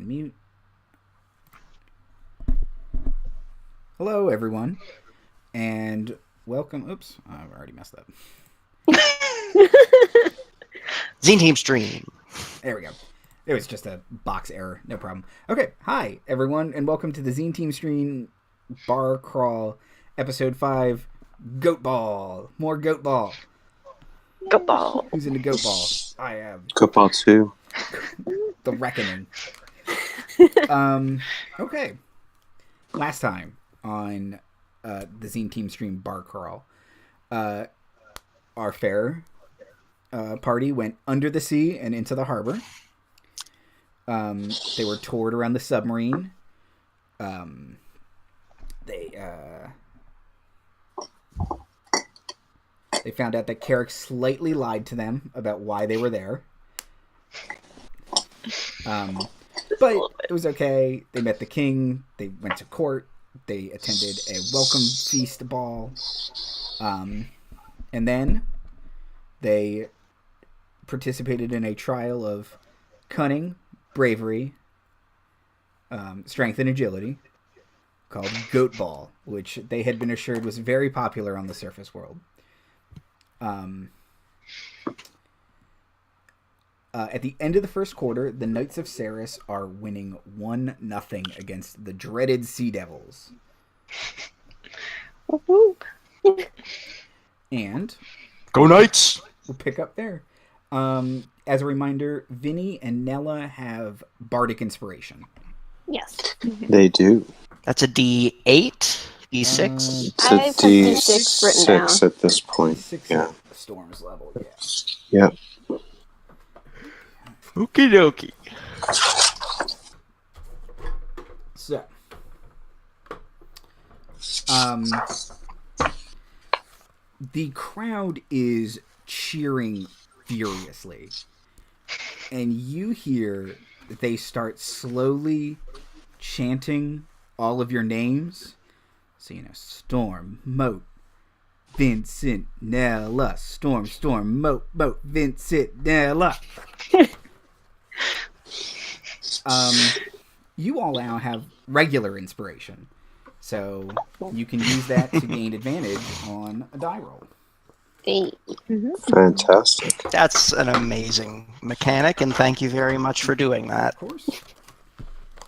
mute. Hello, everyone, and welcome. Oops, I've already messed up. Zine Team Stream. There we go. It was just a box error. No problem. Okay, hi, everyone, and welcome to the Zine Team Stream BAAR Crawl, Episode 5, Goat Ball. More Goat Ball. Goat Ball. Who's into Goat Ball? I am. Goat Ball 2. The Reckoning. Okay. Last time on the Zine Team Stream BAAR Crawl, our fair party went under the sea and into the harbor. They were toured around the submarine. They found out that Carric slightly lied to them about why they were there. But it was okay. They met the king. They went to court. They attended a welcome feast ball. And then they participated in a trial of cunning, bravery, strength, and agility called Goat Ball, which they had been assured was very popular on the surface world. At the end of the first quarter, the Knights of Ceres are winning 1-0 against the dreaded Sea Devils. And Go Knights! We'll pick up there. As a reminder, Vinnie and Nella have bardic inspiration. Yes. They do. That's a D8? D6? It's I a have D6 written down. D6 at this point. 6 Yeah. storms level, yeah. Yeah. Okie dokie. So, the crowd is cheering furiously, and you hear they start slowly chanting all of your names. So, Storm, Mote, Vincent, Nella, Storm, Mote, Vincent, Nella. You all now have regular inspiration, so you can use that to gain advantage on a die roll. Fantastic. That's an amazing mechanic, and thank you very much for doing that. Of course.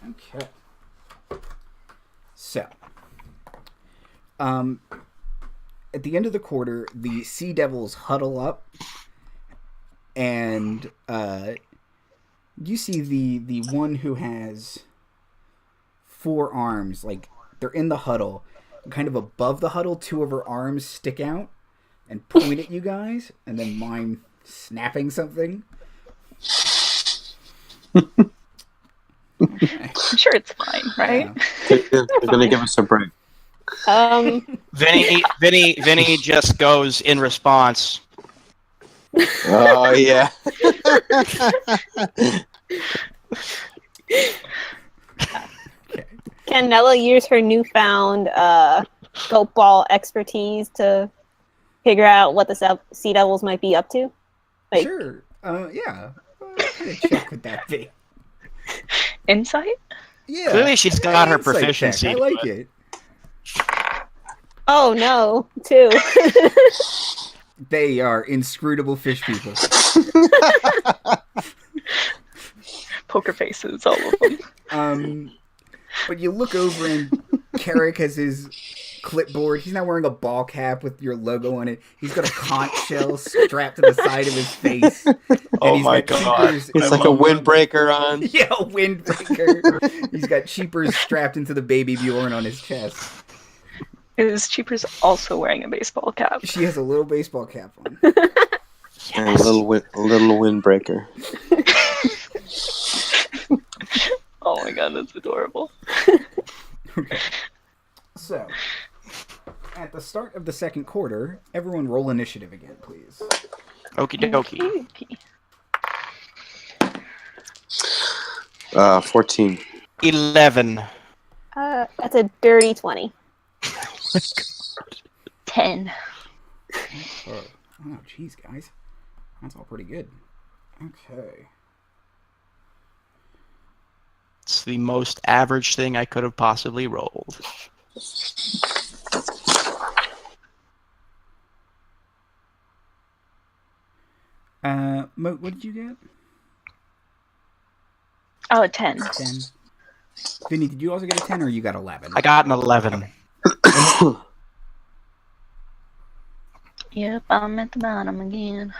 Okay. So, at the end of the quarter, the Sea Devils huddle up, and you see the one who has 4 arms, like they're in the huddle, kind of above the huddle. 2 of her arms stick out and point at you guys, and then mime snapping something. Okay. I'm sure it's fine, right? Yeah. They're going to give us a break. Vinnie just goes in response. Oh, yeah. Can Nella use her newfound goat ball expertise to figure out what the Sea Devils might be up to? Like, Sure. Yeah. What kind of check would that be? insight? Yeah. Clearly she's got her Insight proficiency. check. I like it. Oh no, 2. They are inscrutable fish people. Poker faces, all of them. But you look over and Carric has his clipboard. He's not wearing a ball cap with your logo on it. He's got a conch shell strapped to the side of his face. And Oh he's my got god. cheapers- It's like a windbreaker on. Yeah, a windbreaker. He's got cheapers strapped into the baby Bjorn on his chest. Is Cheapers also wearing a baseball cap? She has a little baseball cap on. And a little windbreaker. Oh my god, that's adorable. Okay. So, at the start of the second quarter, everyone roll initiative again, please. Okie dokie. 14. 11. That's a dirty 20. 10. Oh, jeez, guys. That's all pretty good. Okay. It's the most average thing I could have possibly rolled. Mote, what did you get? Oh, a 10. 10. Vinnie, did you also get a 10 or you got 11? I got an 11. Yep, I'm at the bottom again.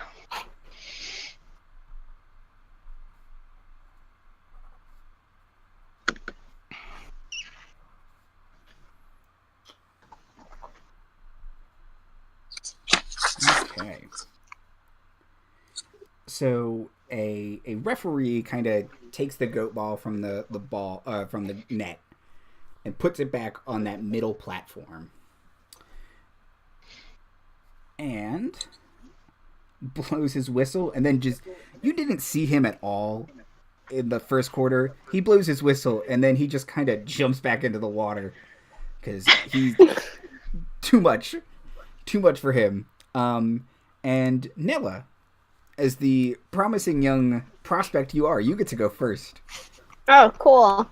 Okay. So a referee kind of takes the goat ball from the ball from the net and puts it back on that middle platform. And blows his whistle, and then just, you didn't see him at all in the first quarter. He blows his whistle, and then he just kind of jumps back into the water because he's too much for him. And Nella, as the promising young prospect you are, you get to go first. Oh, cool.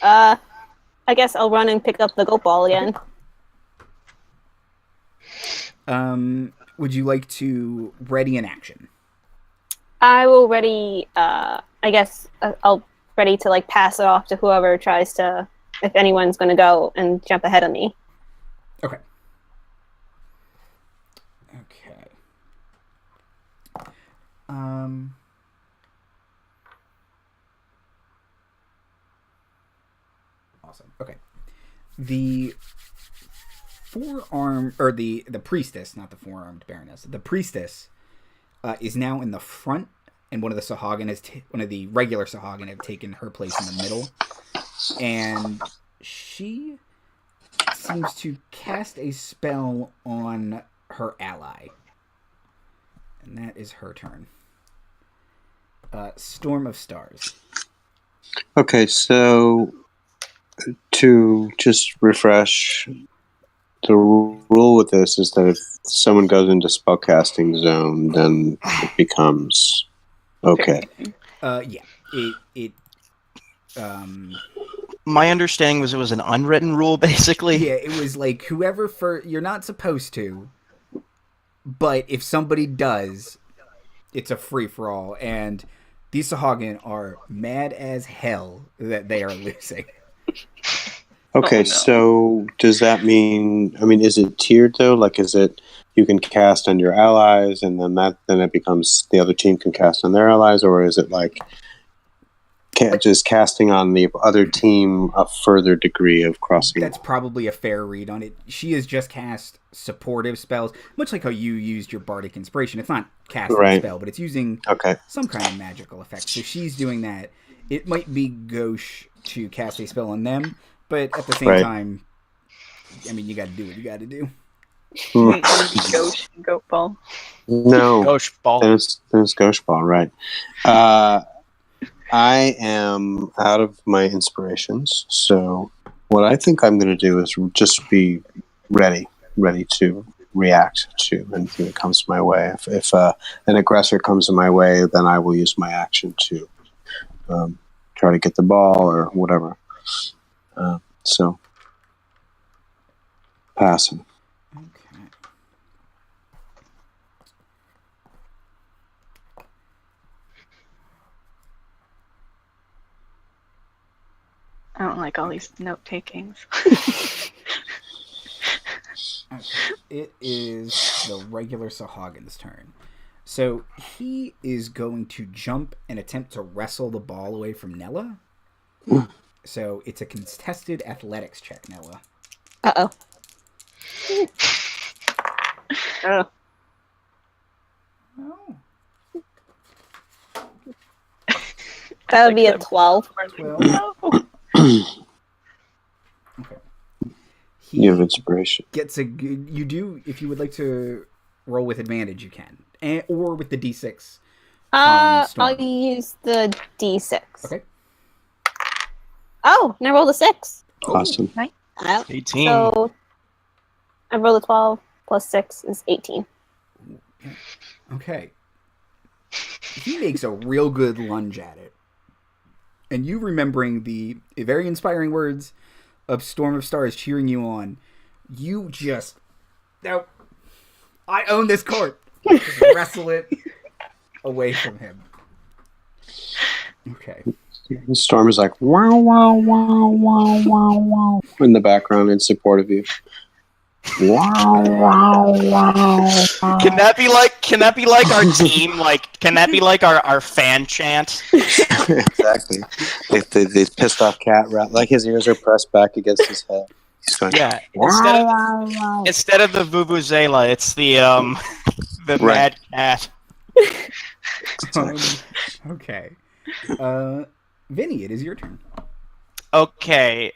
I guess I'll run and pick up the goat ball again. Would you like to ready an action? I will ready. I guess I'll ready to like pass it off to whoever tries to, if anyone's going to go and jump ahead of me. Okay. Awesome. Okay. The forearm, or the priestess, not the four-armed baroness. The priestess is now in the front, and one of the regular Sahagin have taken her place in the middle, and she seems to cast a spell on her ally, and that is her turn. Storm of Stars. Okay, so to just refresh, the rule with this is that if someone goes into spellcasting zone, then it becomes okay. Yeah. My understanding was it was an unwritten rule, basically. Yeah, it was like whoever you're not supposed to, but if somebody does, it's a free for all, and these Sahagin are mad as hell that they are losing. Okay, Oh, no. So does that mean? I mean, is it tiered though? Like, is it you can cast on your allies, and then it becomes the other team can cast on their allies, or is it like just casting on the other team a further degree of crossing? That's probably a fair read on it. She has just cast supportive spells, much like how you used your Bardic Inspiration. It's not casting a spell, but it's using some kind of magical effect. So she's doing that. It might be gauche to cast a spell on them, but at the same time, I mean, you got to do what you got to do. Ghost goat ball. No, Ghost ball. There's Ghost ball, right? I am out of my inspirations, so what I think I'm going to do is just be ready to react to anything that comes my way. If an aggressor comes in my way, then I will use my action to try to get the ball or whatever. So, passing. Okay. I don't like all these note takings. Okay. It is the regular Sahagin's turn. So he is going to jump and attempt to wrestle the ball away from Nella. So it's a contested athletics check, Nella. Uh-oh. Oh. Oh. That would be a 12. 12. Okay. You have inspiration. Gets a good. You do, if you would like to roll with advantage, you can, or with the D6. I'll use the D6. Okay. Oh, and I rolled a 6. Awesome. 18. So I rolled a 12 plus 6 is 18. Okay. He makes a real good lunge at it. and you remembering the very inspiring words of Storm of Stars cheering you on, you just... No, I own this court. Just wrestle it away from him. Okay. Storm is like, wow, wow, wow, wow, wow, wow, in the background in support of you. Wow, wow, wow, wow. Can that be like our team? Like, can that be like our fan chant? Exactly. They pissed off cat rat. Like his ears are pressed back against his head. He's going, Yeah. wow, Instead of the vuvuzela, it's the Right. mad cat. Okay. Vinnie, it is your turn. Okay.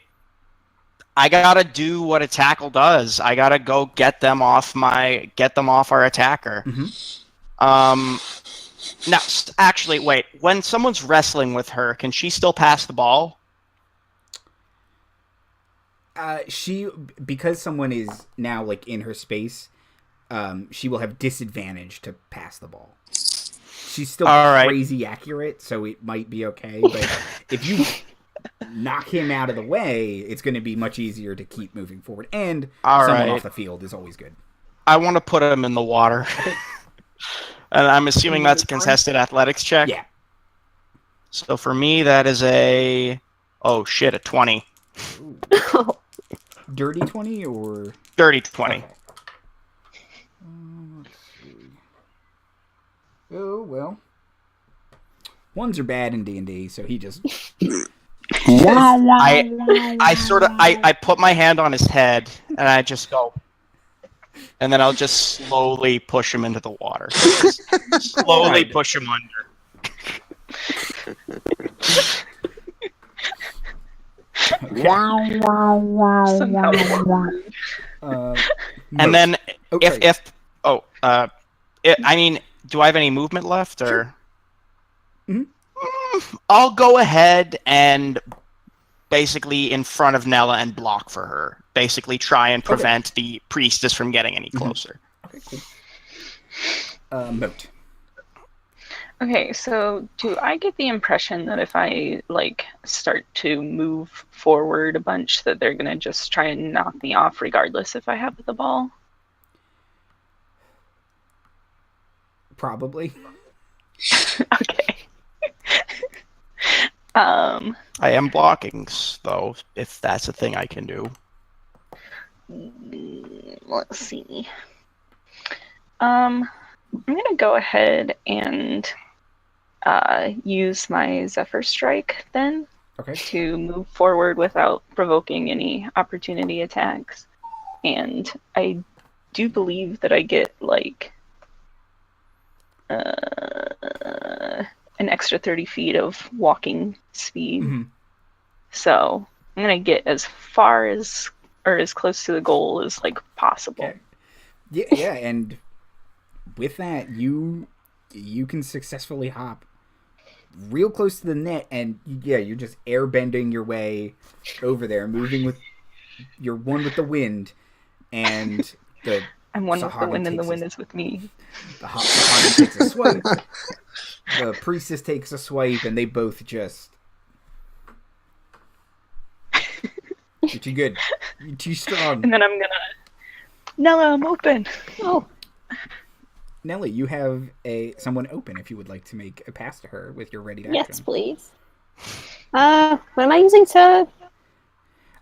I gotta do what a tackle does. I gotta go get them off our attacker. Mm-hmm. Now, actually, wait. When someone's wrestling with her, can she still pass the ball? Because someone is now like in her space, she will have disadvantage to pass the ball. She's still crazy accurate, so it might be okay. But if you knock him out of the way, it's going to be much easier to keep moving forward. And someone off the field is always good. I want to put him in the water. And I'm assuming that's a contested athletics check? Yeah. So for me, that is a 20. Dirty 20 or? Dirty 20. Okay. Let's see. Oh, well. Ones are bad in D&D, so he just... I put my hand on his head, and I just go... And then I'll just slowly push him into the water. Slowly push him under. And then I mean, do I have any movement left, or? Sure. Mm-hmm. I'll go ahead and basically in front of Nella and block for her. Basically, try and prevent the priestess from getting any closer. Okay, cool. Mote. Okay, so do I get the impression that if I start to move forward a bunch, that they're gonna just try and knock me off regardless if I have the ball? Probably. Okay. I am blocking, though, if that's a thing I can do. Let's see. I'm gonna go ahead and use my Zephyr Strike then to move forward without provoking any opportunity attacks. And I do believe that I get an extra 30 feet of walking speed. Mm-hmm. So I'm gonna get as far as or as close to the goal as possible. Okay. Yeah, and with that, you can successfully hop real close to the net, and you're just airbending your way over there, moving with you're one with the wind, and I'm one with the wind, and the wind is with me. The Hatton takes a swipe. The priestess takes a swipe, and they both just. You're too good. You're too strong. And then I'm gonna. Nella, I'm open. Oh. Nella, you have someone open if you would like to make a pass to her with your ready action. Yes, please. What am I using to?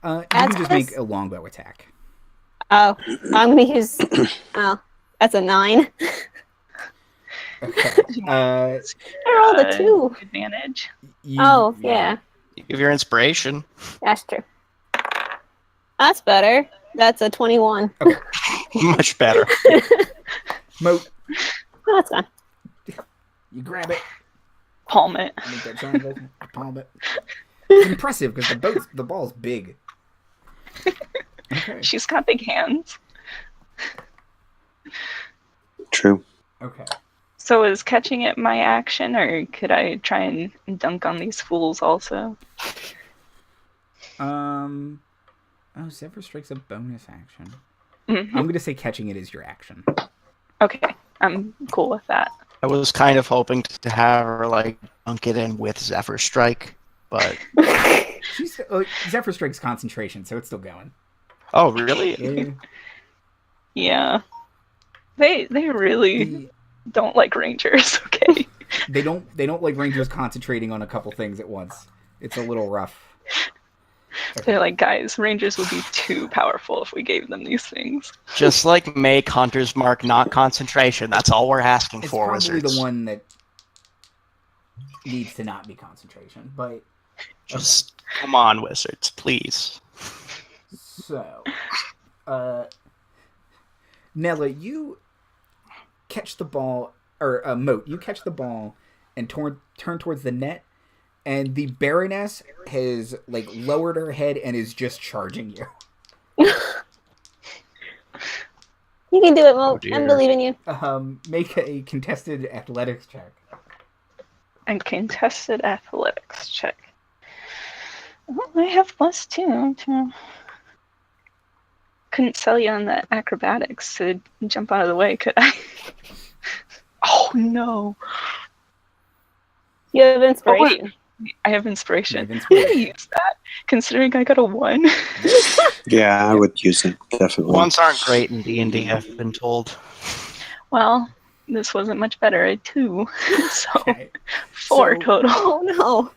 You can just make a longbow attack. Oh, I'm gonna use. Oh, that's a 9. Okay. I rolled a 2. Advantage. Yeah. You give your inspiration. That's true. That's better. That's a 21. Okay. Much better. Mote. Oh, that's gone. You grab it. Palm it. Make that triangle. Palm it. It's impressive because the ball's big. Okay. She's got big hands. True. Okay. So is catching it my action, or could I try and dunk on these fools also? Zephyr Strike's a bonus action. Mm-hmm. I'm gonna say catching it is your action. Okay, I'm cool with that. I was kind of hoping to have her dunk it in with Zephyr Strike. but Zephyr Strike's concentration, so it's still going. Oh, really? Yeah. They really don't like rangers. Okay. They don't like rangers concentrating on a couple things at once. It's a little rough. Okay. They're like, guys, rangers would be too powerful if we gave them these things. Just like make Hunter's Mark not concentration. That's all we're asking it's for, probably wizards. the one that needs to not be concentration, but just come on, wizards, please. So, Nella, you catch the ball, or Mote, you catch the ball and turn towards the net, and the Baroness has lowered her head and is just charging you. You can do it, Mote. I believe in you. Make a contested athletics check. And contested athletics check. Well, I have +2. Couldn't sell you on the acrobatics to jump out of the way, could I? Oh no! You have inspiration. I have inspiration. I'm gonna use that, considering I got a 1. Yeah, I would use it, definitely. Ones aren't great in D&D, I've been told. Well, this wasn't much better. I had 2, so Okay. 4 total. Oh no!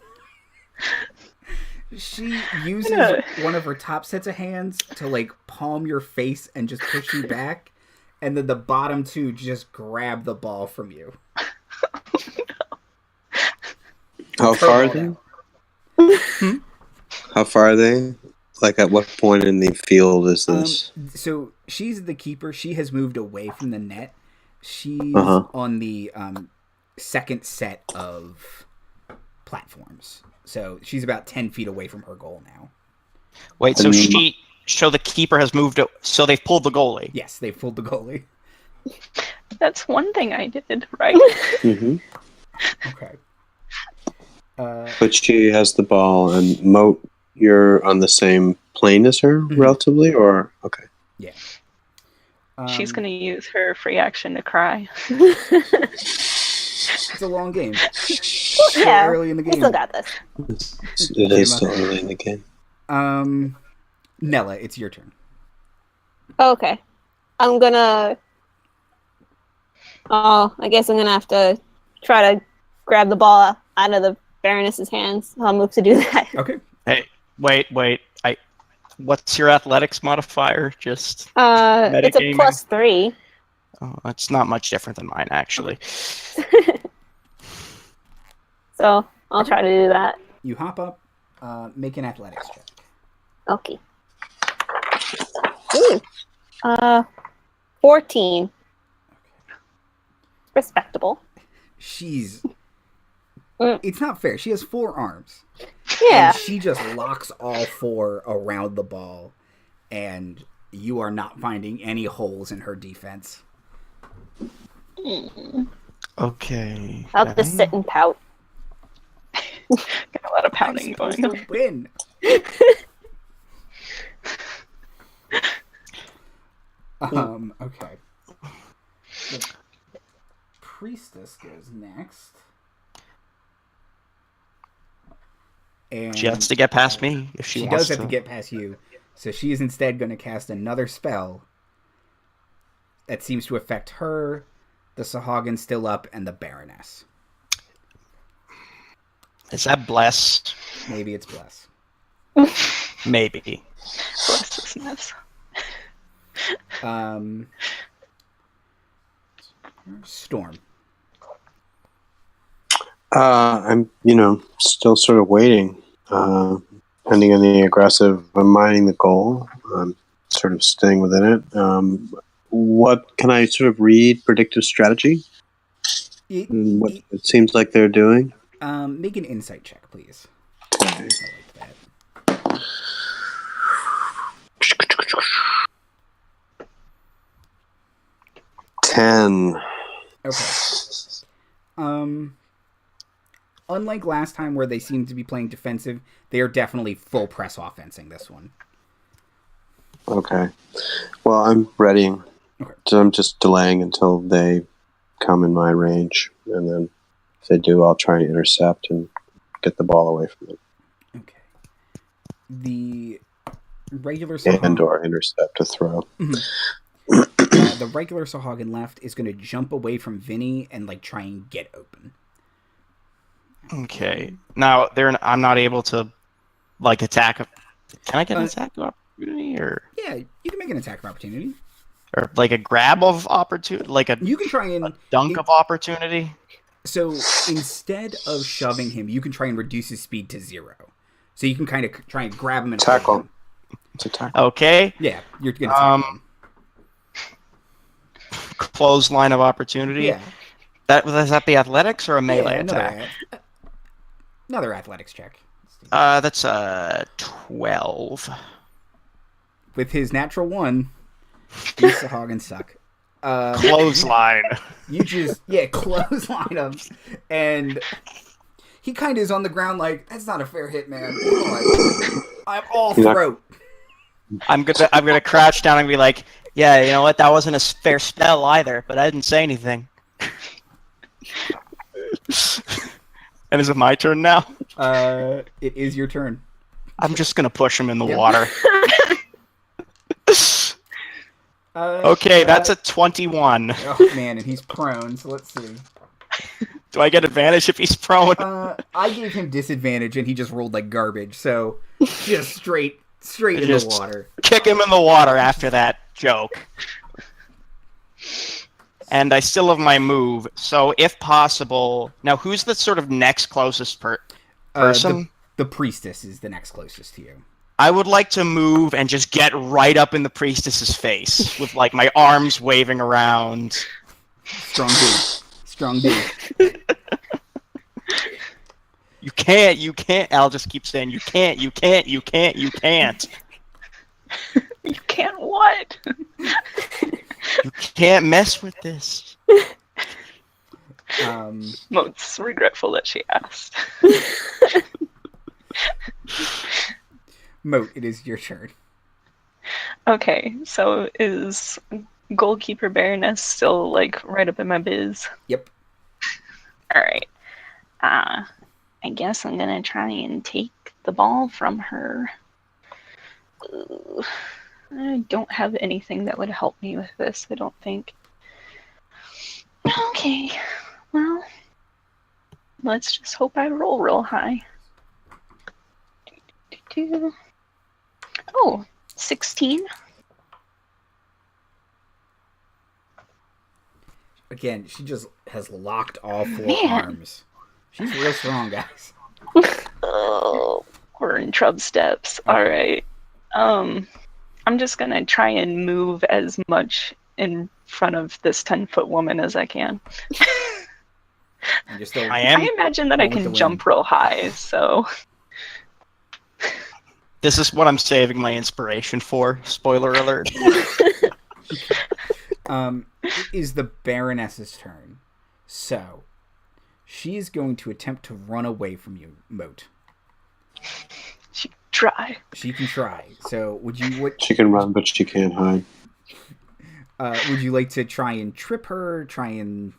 She uses one of her top sets of hands to palm your face and just push you back, and then the bottom 2 just grab the ball from you. How far are they? How far are they? At what point in the field is this? So she's the keeper. She has moved away from the net. She's on the second set of platforms. So she's about 10 feet away from her goal now. Wait, so the keeper has moved. So they've pulled the goalie. Yes, they've pulled the goalie. That's one thing I did, right? Mm-hmm. Okay. But she has the ball, and Mote, you're on the same plane as her, relatively, or okay? Yeah. She's gonna use her free action to cry. It's a long game. Yeah, early in the game. We still got this. It is still early in the game. Nella, it's your turn. Okay. I'm gonna... Oh, I guess I'm gonna have to try to grab the ball out of the Baroness's hands. I'll move to do that. Okay. Hey, wait. What's your athletics modifier? Just it's a metagaming? +3. Oh, that's not much different than mine, actually. So I'll try to do that. You hop up, make an athletics check. Okay. Ooh. 14. Respectable. She's... It's not fair. She has 4 arms. Yeah. And she just locks all 4 around the ball, and you are not finding any holes in her defense. Okay. I'll just sit and pout. Got a lot of pouting going on. Win. Okay. The priestess goes next. And She has to get past me if she wants does have to get past you. So she is instead going to cast another spell that seems to affect her, the Sahagin still up, and the Baroness. Is that bless? Maybe it's bless. Maybe. Blessedness. Storm. I'm, still sort of waiting. Pending any aggressive, I'm minding the goal. I'm sort of staying within it. What can I sort of read? Predictive strategy? What it seems like they're doing? Make an insight check, please. Okay. I like that. 10. Okay. Unlike last time where they seemed to be playing defensive, they are definitely full press offensing this one. Okay. Well, I'm readying. Okay. So I'm just delaying until they come in my range. And then if they do, I'll try and intercept and get the ball away from them. the regular Sahagin and or intercept a throw. the regular Sahagin left is going to jump away from Vinnie and like try and get open. Okay. Now I'm not able to like attack. Can I get an attack of opportunity or? Yeah, you can make an attack of opportunity. Or like a grab of opportunity, like you can try and a dunk of opportunity. So instead of shoving him, you can try and reduce his speed to 0. So you can kind of try and grab him and tackle him. It's a tackle. Okay. Yeah, you're gonna tackle him. Clothesline of opportunity. Yeah. Does that be athletics or a melee attack? Another athletics check. That's a 12. With his natural 1, these Sahagin suck. Clothesline. You just clothesline him, and he kind of is on the ground like, that's not a fair hit, man. I'm all throat. I'm gonna crouch down and be like, yeah, you know what? That wasn't a fair spell either, but I didn't say anything. And is it my turn now? It is your turn. I'm just gonna push him in the water. Okay, that's a 21. Oh man, and he's prone, so let's see. Do I get advantage if he's prone? I gave him disadvantage and he just rolled like garbage, so just straight in the water. Kick him in the water after that joke. And I still have my move, so if possible... Now, who's the sort of next closest person? The priestess is the next closest to you. I would like to move and just get right up in the priestess's face with, like, my arms waving around. Strong dude. You can't. I'll just keep saying, you can't. You can't what? You can't mess with this. Mote's regretful that she asked. Mote, it is your turn. Okay, so is Goalkeeper Baroness still, like, right up in my biz? Yep. Alright. I guess I'm gonna try and take the ball from her. I don't have anything that would help me with this, I don't think. Okay, well, let's just hope I roll real high. Oh, 16. Again, she just has locked all 4 arms. She's real strong, guys. Oh, we're in Trub steps. Okay. All right. I'm just gonna try and move as much in front of this 10-foot woman as I can. I imagine that I can jump real high, so. This is what I'm saving my inspiration for. Spoiler alert. It is the Baroness's turn. So, she is going to attempt to run away from you, Mote. She can try. She can try. So, She can run, but she can't hide. Would you like to try and trip her? I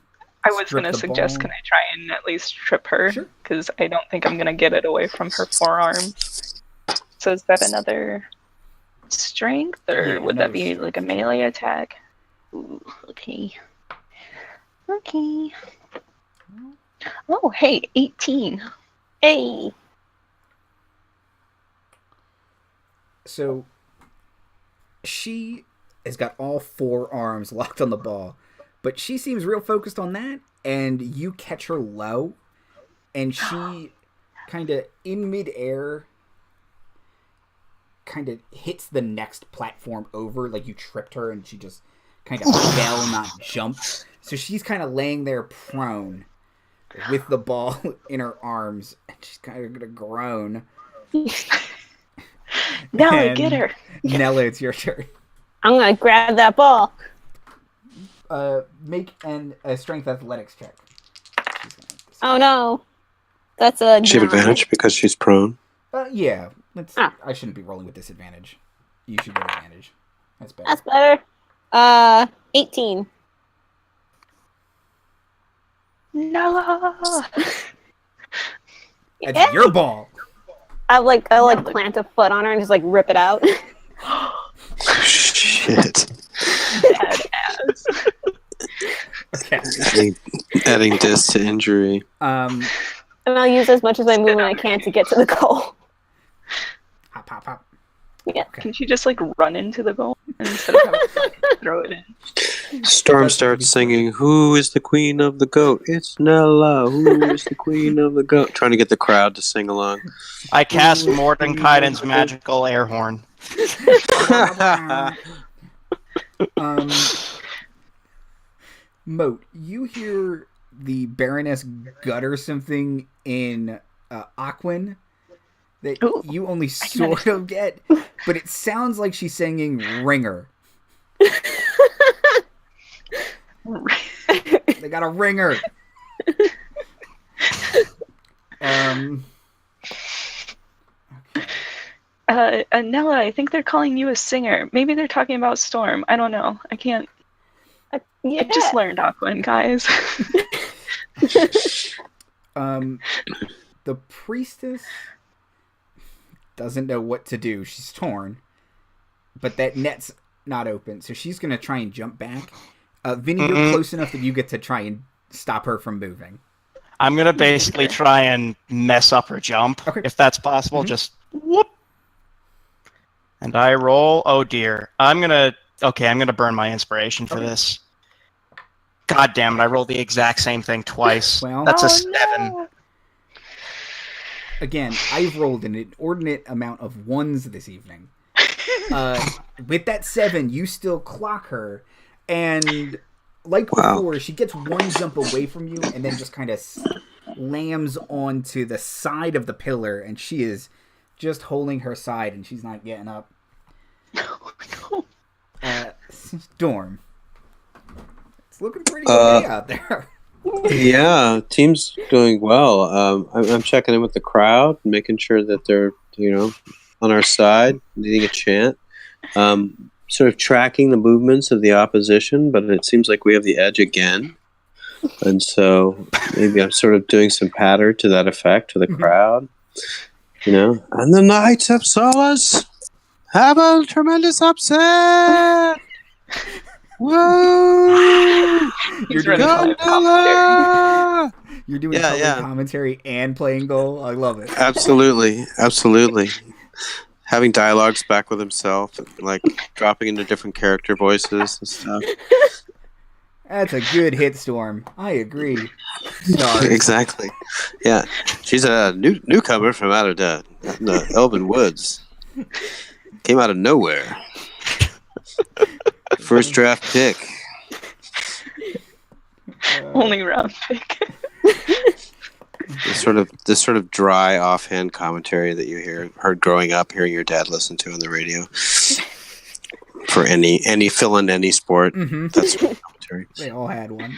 was going to suggest, can I try and at least trip her? Sure. Because I don't think I'm going to get it away from her forearms. So is that another strength, or would that be like a melee attack? Ooh, okay. Okay. Oh, hey, 18. Hey. So, she has got all 4 arms locked on the ball, but she seems real focused on that, and you catch her low, and she kind of in midair kind of hits the next platform over, like you tripped her and she just kind of fell, not jumped. So she's kind of laying there prone with the ball in her arms, and she's kind of gonna groan. Nella, get her. Nella, it's your turn. I'm gonna grab that ball. Make a strength athletics check. Oh no, that's a. Does she have advantage because she's prone? Yeah. I shouldn't be rolling with disadvantage. You should get advantage. That's better. That's better. 18. Nella. That's your ball. I plant a foot on her and just like rip it out. Shit. Badass. Okay. Adding this to injury. And I'll use as much as my movement I can to get to the goal. Hop, hop, hop. Yeah. Okay. Can she just like run into the goal instead of having to throw it in? Storm starts singing, "Who is the queen of the goat? It's Nella. Who is the queen of the goat?" Trying to get the crowd to sing along. I cast Mordenkainen's magical air horn. Mote, you hear the Baroness gutter something in Aquin that you only sort of get, but it sounds like she's singing Ringer. They got a ringer. Nella, I think they're calling you a singer. Maybe they're talking about Storm. I don't know. I can't. Yeah. I just learned Aquin, guys. The priestess doesn't know what to do. She's torn, but that net's not open, so she's gonna try and jump back. Vinnie, you're close enough that you get to try and stop her from moving. I'm gonna basically try and mess up her jump, if that's possible. Just whoop, and I roll. Oh dear, I'm gonna burn my inspiration for this. God damn it! I rolled the exact same thing twice. Well, that's a 7. No. Again, I've rolled an inordinate amount of ones this evening. With that 7, you still clock her, and like before, she gets one jump away from you, and then just kind of slams onto the side of the pillar, and she is just holding her side, and she's not getting up. Storm. It's looking pretty okay out there. Yeah, team's doing well. I'm checking in with the crowd, making sure that they're, on our side, leading a chant. Sort of tracking the movements of the opposition, but it seems like we have the edge again. And so maybe I'm sort of doing some patter to that effect to the crowd. And the Knights of Solace have a tremendous upset! Woo! You're doing commentary. You're doing commentary and playing goal. I love it. Absolutely. Having dialogues back with himself, like dropping into different character voices and stuff. That's a good hit, Storm. I agree. Stars. Exactly. Yeah, she's a newcomer from out of the Elven woods. Came out of nowhere. First draft pick. Only round pick. This sort of dry offhand commentary that you heard growing up, hearing your dad listen to on the radio. For any fill in any sport, that's commentary. They all had one.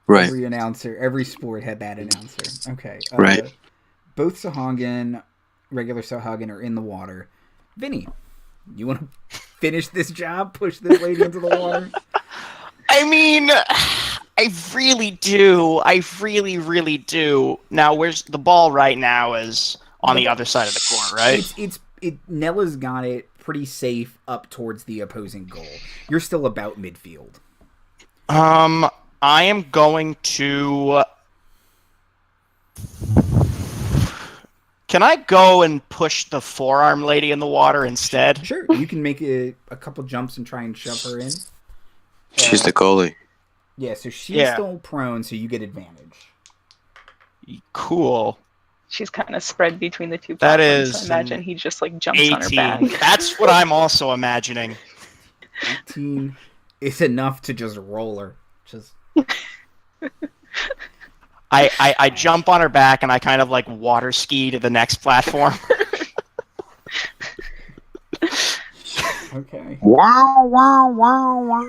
Right. Every sport had that announcer. Okay. Right. Both Sahagin, regular Sahagin, are in the water. Vinnie, you want to finish this job? Push this lady into the water? I mean, I really do. I really, really do. Now, where's the ball right now is on the other side of the court, right? Nella's got it pretty safe up towards the opposing goal. You're still about midfield. I am going to... Can I go and push the forearm lady in the water instead? Sure. You can make a couple jumps and try and shove her in. She's the goalie. Yeah, so she's still prone, so you get advantage. Cool. She's kind of spread between the two that platforms. is So I imagine he just like jumps 18. on her back. That's what I'm also imagining. 18 is enough to just roll her. Just... I jump on her back and I kind of like water ski to the next platform. Okay. Wow, wow, wow,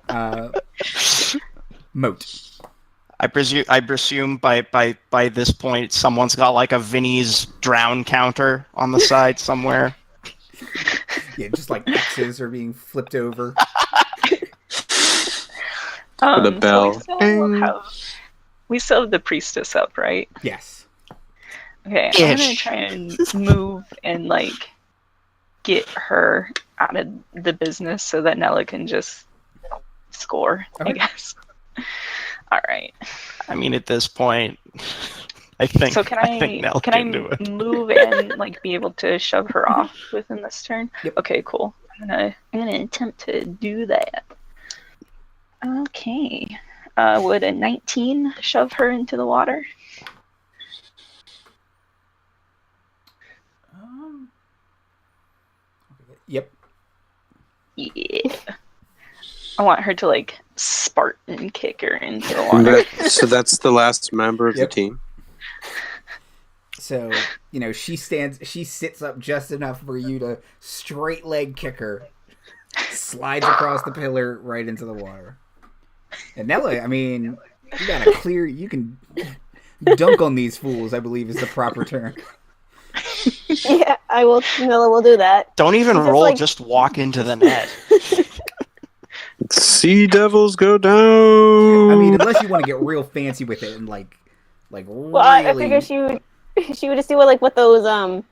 wow. Mote. I presume by this point someone's got like a Vinnie's drown counter on the side somewhere. Yeah, just like X's are being flipped over. With a bell. So we still have the priestess up, right? Yes. Okay, I'm gonna try and move and like get her out of the business so that Nella can just score, I guess. All right. I mean, at this point, I think. So can I Nella can I move and like be able to shove her off within this turn? Yep. Okay, cool. I'm gonna attempt to do that. Okay. Would a 19 shove her into the water? Yep. Yeah. I want her to like Spartan kick her into the water. So that's the last member of the team. So, she sits up just enough for you to straight leg kick her, slides across the pillar right into the water. And Nella, I mean, you can dunk on these fools, I believe is the proper term. Yeah, Nella will do that. Don't even roll, just walk into the net. Sea devils go down. I mean, unless you want to get real fancy with it and like Well, really... I figure she would just do what those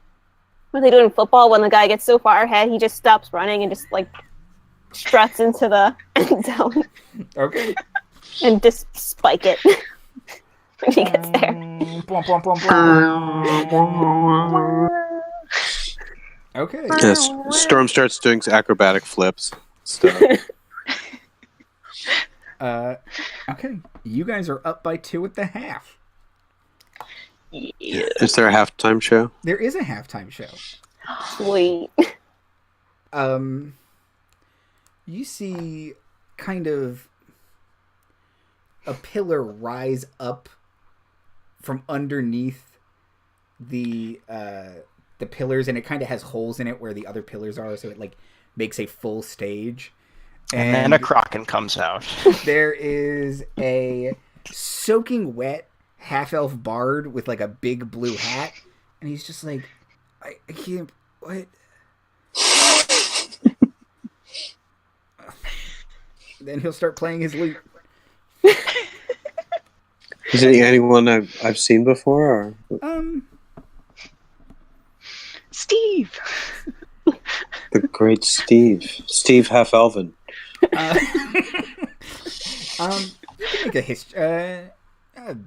what they do in football when the guy gets so far ahead he just stops running and just like struts into the end zone. Okay. And just spike it when he gets there. Okay. Yes. Storm starts doing acrobatic flips. Stuff. Okay. You guys are up by 2.5. Yeah. Is there a halftime show? There is a halftime show. Sweet. You see kind of a pillar rise up from underneath the pillars, and it kind of has holes in it where the other pillars are, so it like makes a full stage. And then a Kraken comes out. There is a soaking wet half-elf bard with like a big blue hat, and he's just like, I can't, what? Then he'll start playing his lute. Is it anyone I've seen before? Or? Steve. The great Steve Half-Elven. You can make a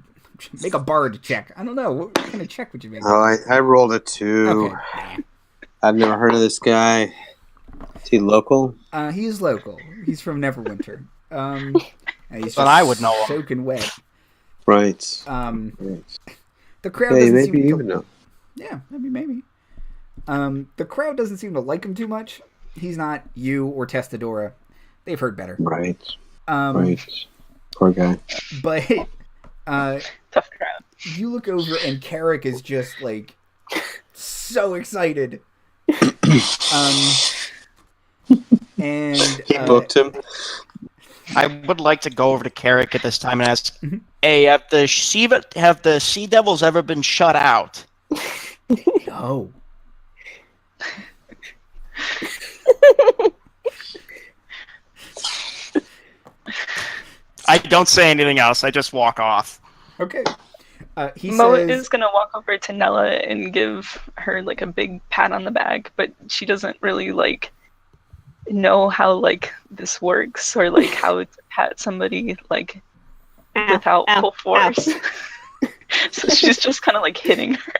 make a bard check. I don't know. What kind of check would you make? Oh, I rolled a 2. Okay. I've never heard of this guy. Is he local? He is local. He's from Neverwinter. And he's But I would know him. soaking wet. Right. The crowd doesn't maybe seem you to... would know. Yeah, maybe. The crowd doesn't seem to like him too much. He's not you or Testadora. They've heard better. Right. Right. Poor guy. But Tough crowd. you look over and Carric is just like so excited. And He booked him. I would like to go over to Carric at this time and ask, hey, have the Sea Devils ever been shut out? No. I don't say anything else. I just walk off. Okay. Mote is gonna walk over to Nella and give her like a big pat on the back, but she doesn't really like know how like this works or like how to pat somebody like without full force. So she's just kind of like hitting her.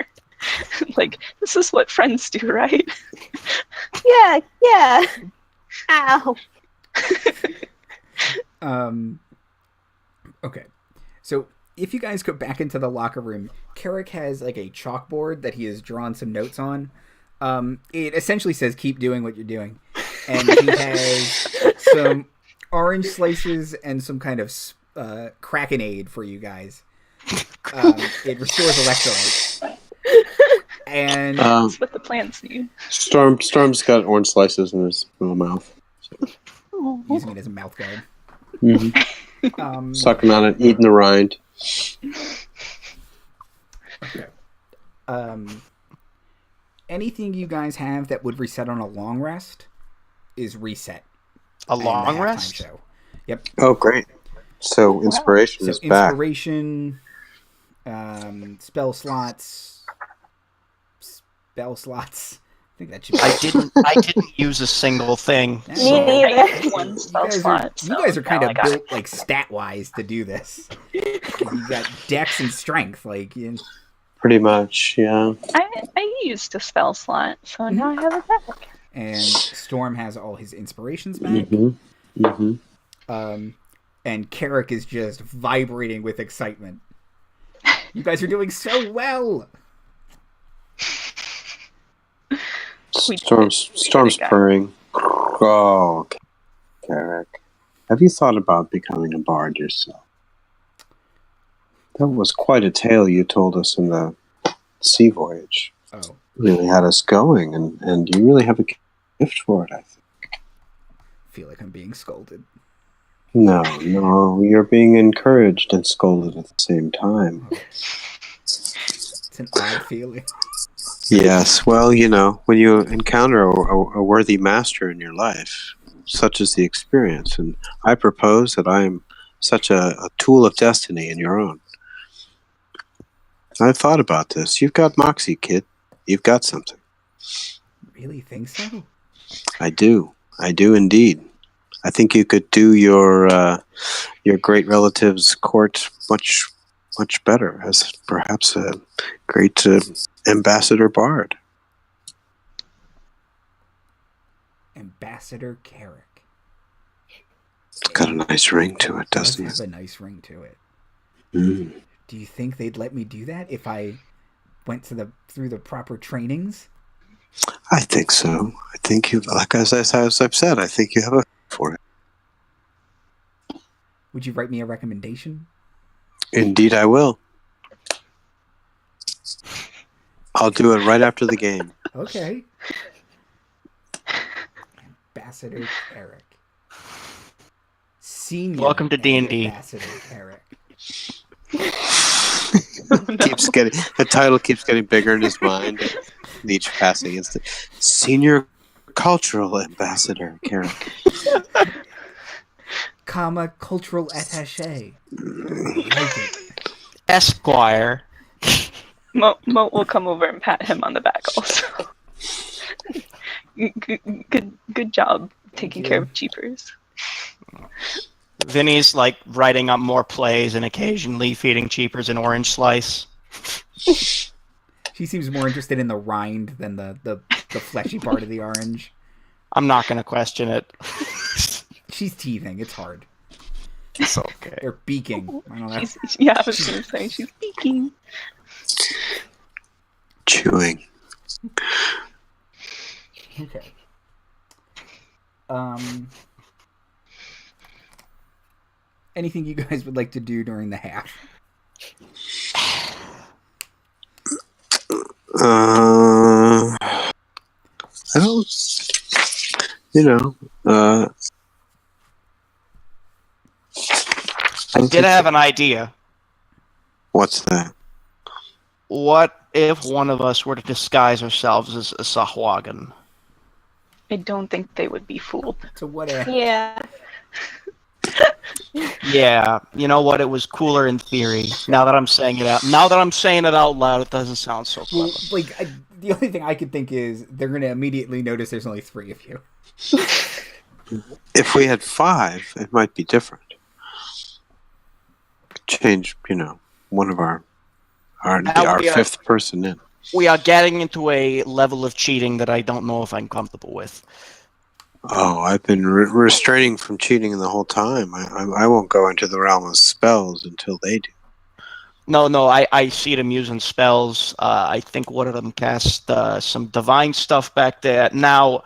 Like, this is what friends do, right? Yeah. Ow. Okay. So if you guys go back into the locker room, Carric has like a chalkboard that he has drawn some notes on. It essentially says, keep doing what you're doing. And he has some orange slices and some kind of Krakenade for you guys. It restores electrolytes. And that's what the plants need. Storm's got orange slices in his little mouth. So. Using it as a mouth guard. Mm-hmm. Sucking on it, eating the rind. Okay. Anything you guys have that would reset on a long rest is reset. A long rest? Show. Yep. Oh, great. So inspiration is back. Inspiration, spell slots, spell slots. I think that should. I didn't use a single thing. Yeah, Me neither. One spell slot. You guys are kind of built it. like stat wise to do this. Like, you got dex and strength, like. Pretty much, yeah. I used a spell slot, so now I have it back. And Storm has all his inspirations back. Mm-hmm. Mm-hmm. And Carric is just vibrating with excitement. You guys are doing so well. Storm's purring. Oh, Carric. Have you thought about becoming a bard yourself? That was quite a tale you told us in the sea voyage. Oh. Really had us going, and you really have a gift for it, I think. I feel like I'm being scolded. No, you're being encouraged and scolded at the same time. Oh. It's an odd feeling. Yes, well, when you encounter a worthy master in your life, such is the experience, and I propose that I am such a tool of destiny in your own. I've thought about this. You've got moxie, kid. You've got something. Really think so? I do indeed. I think you could do your great relative's court much better as perhaps a great ambassador bard. Ambassador Carric. It's got a nice ring to it, doesn't it? It has a nice ring to it. Mm. Do you think they'd let me do that if I went through the proper trainings? I think so. I think as I've said, I think you have a for it. Would you write me a recommendation? Indeed, I will. I'll do it right after the game. Okay. Ambassador Carric. Senior. Welcome to D&D. Ambassador Carric. The title keeps getting bigger in his mind. Each passing instant. Senior Cultural Ambassador Carric. Cultural attaché. Like it. Esquire. Mote will come over and pat him on the back also. Good job taking care of Cheapers. Vinnie's like writing up more plays and occasionally feeding Cheapers an orange slice. She seems more interested in the rind than the fleshy part of the orange. I'm not going to question it. She's teething. It's hard. It's okay. They're beaking. I don't know. I was going to say she's beaking. Chewing. Okay. Anything you guys would like to do during the half? I don't. I did have an idea. What's that? What if one of us were to disguise ourselves as a Sahuagin? I don't think they would be fooled. So what if? Yeah. Yeah, you know what? It was cooler in theory. Now that I'm saying it out loud, it doesn't sound so clever. Well, the only thing I could think is they're going to immediately notice there's only 3 of you. If we had 5, it might be different. Change, one of our 5th person in. We are getting into a level of cheating that I don't know if I'm comfortable with. Oh, I've been restraining from cheating the whole time. I won't go into the realm of spells until they do. No, I see them using spells. I think one of them cast some divine stuff back there. Now,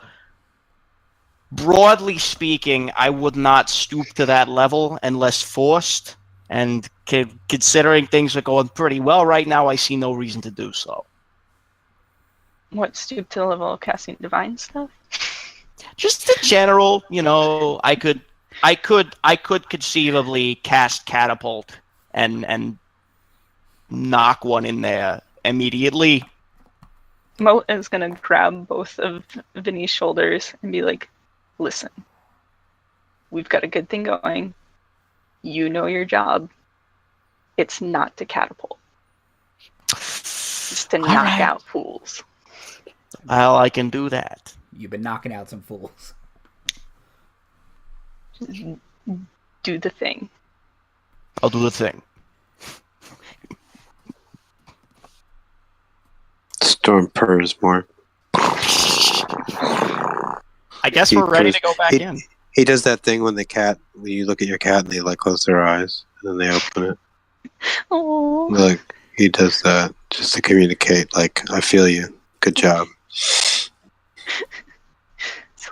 broadly speaking, I would not stoop to that level unless forced. And considering things are going pretty well right now, I see no reason to do so. What, stoop to the level of casting divine stuff? Just the general, I could conceivably cast catapult and knock one in there immediately. Mote is gonna grab both of Vinnie's shoulders and be like, "Listen, we've got a good thing going. You know your job. It's not to catapult. It's to knock out fools." Well, I can do that. You've been knocking out some fools. Do the thing. I'll do the thing. Storm purrs more. I guess we're ready to go back in. He does that thing when you look at your cat and they like close their eyes and then they open it. Oh. Like he does that just to communicate. Like I feel you. Good job. So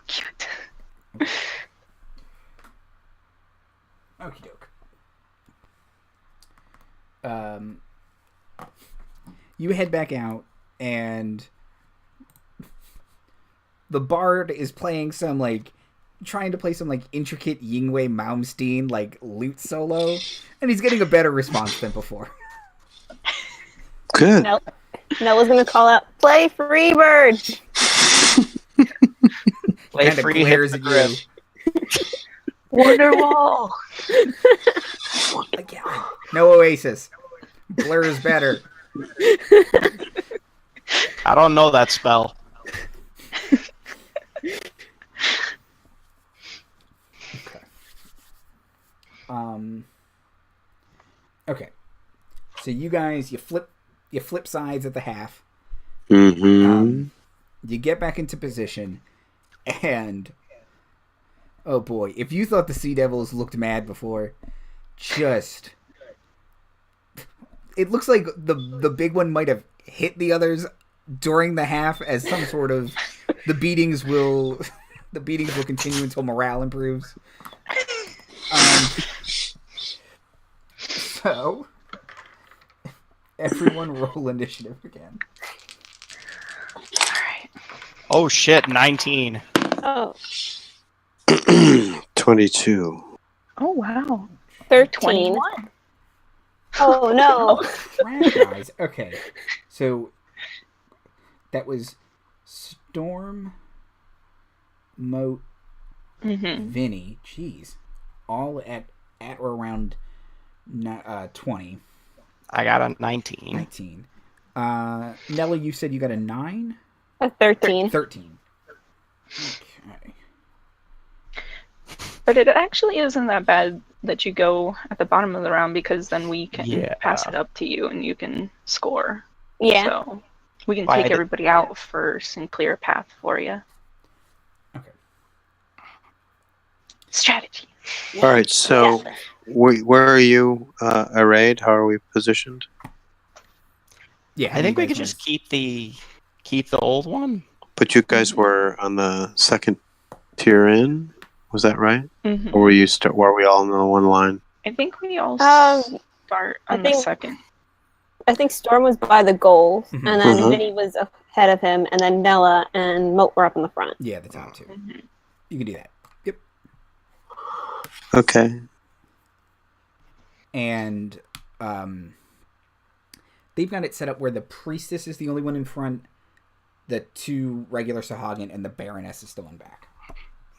cute. Okie doke. You head back out, and the bard is playing trying to play some intricate Yingwei Malmsteen lute solo, and he's getting a better response than before. Good. Nella's gonna call out, "Play Freebird!" Play Kind of free glares hit at the you. grip. Wonderwall. Again, no Oasis. Blur is better. I don't know that spell. Okay. So you guys, you flip sides at the half. Mm-hmm. You get back into position, and oh boy, if you thought the Sea Devils looked mad before, it looks like the big one might have hit the others during the half as some sort of the beatings will continue until morale improves. So everyone roll initiative again. Oh shit, 19. Oh, 22. Oh wow. 13. 21. Oh no. Crap, guys. Okay, so that was Storm, Mote, Vinnie. Jeez, all at or around 20. I got a 19. 19. Nella, you said you got a 9? A 13. 13. Okay. But it actually isn't that bad that you go at the bottom of the round, because then we can pass it up to you and you can score. Yeah. So we can take everybody out first and clear a path for you. Okay. Strategy. All right, so where are you arrayed? How are we positioned? Yeah, I think we could just keep the old one. But you guys were on the second tier in, was that right? Mm-hmm. Or were we all in the one line? I think we all start on the second. I think Storm was by the goal, and then Vinnie was ahead of him, and then Nella and Mote were up in the front. Yeah, the top two. You can do that. Yep. Okay. And they've got it set up where the priestess is the only one in front, the two regular Sahagin, and the Baroness is still in back.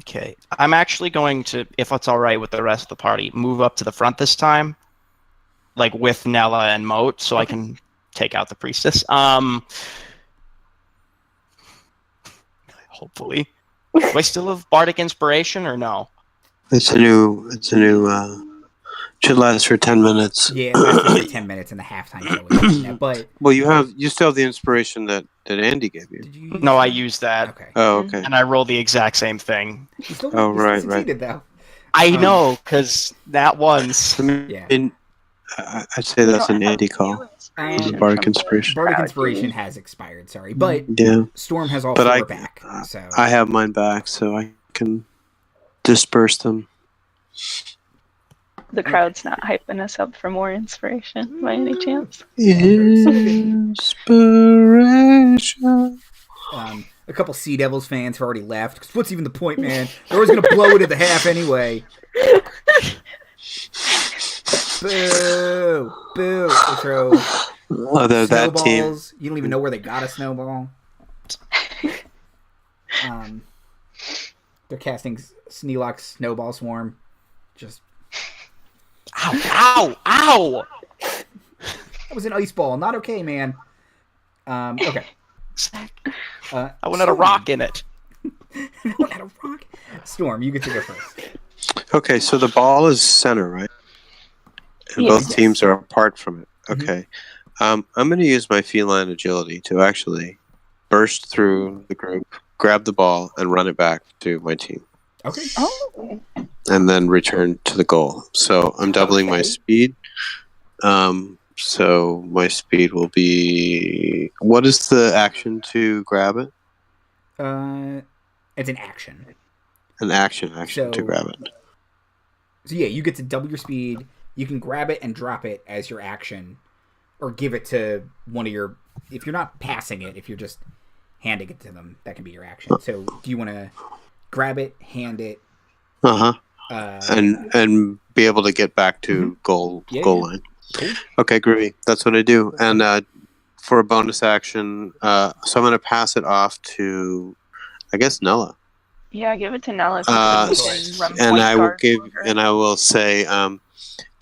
Okay. I'm actually going to, if it's all right with the rest of the party, move up to the front this time, with Nella and Mote, so I can take out the priestess. Hopefully. Do I still have Bardic Inspiration or no? It's a new should last for 10 minutes. Yeah, it's 10 minutes in the halftime show. But well, you still have the inspiration that Andy gave you. Did you No, I used that. Okay. Oh, okay. And I rolled the exact same thing. You still, right. succeeded, though. I know, because that once. Yeah. I'd say that's an Andy call. Bardic Inspiration. Bardic Inspiration has expired, sorry. But Storm has all four back. So I have mine back, so I can disperse them. The crowd's not hyping us up for more inspiration by any chance. Inspiration. A couple Sea Devils fans have already left. 'Cause what's even the point, man? They're always going to blow it at the half anyway. Boo! Boo! They throw that snowballs. team. You don't even know where they got a snowball. They're casting Sneelok's Snowball Swarm. Just... Ow! Ow! Ow! That was an ice ball. Not okay, man. Okay. Exactly. I wanted a rock in it. I wanted a rock. Storm, you get to go first. Okay, so the ball is center, right? And Yes. both teams are apart from it. Mhm. Okay. I'm going to use my feline agility to actually burst through the group, grab the ball, and run it back to my team. Okay. Oh. And then return to the goal. So I'm doubling my Okay. speed. So my speed will be... What is the action to grab it? It's an action. An action to So- grab it. So yeah, you get to double your speed. You can grab it and drop it as your action, or give it to one of your. If you're not passing it, if you're just handing it to them, that can be your action. So do you want to grab it, hand it, Uh-huh. uh, And be able to get back to goal line. Cool. Okay, groovy. That's what I do. And for a bonus action, so I'm going to pass it off to, I guess, Nella. Yeah, give it to Nella. And I will say,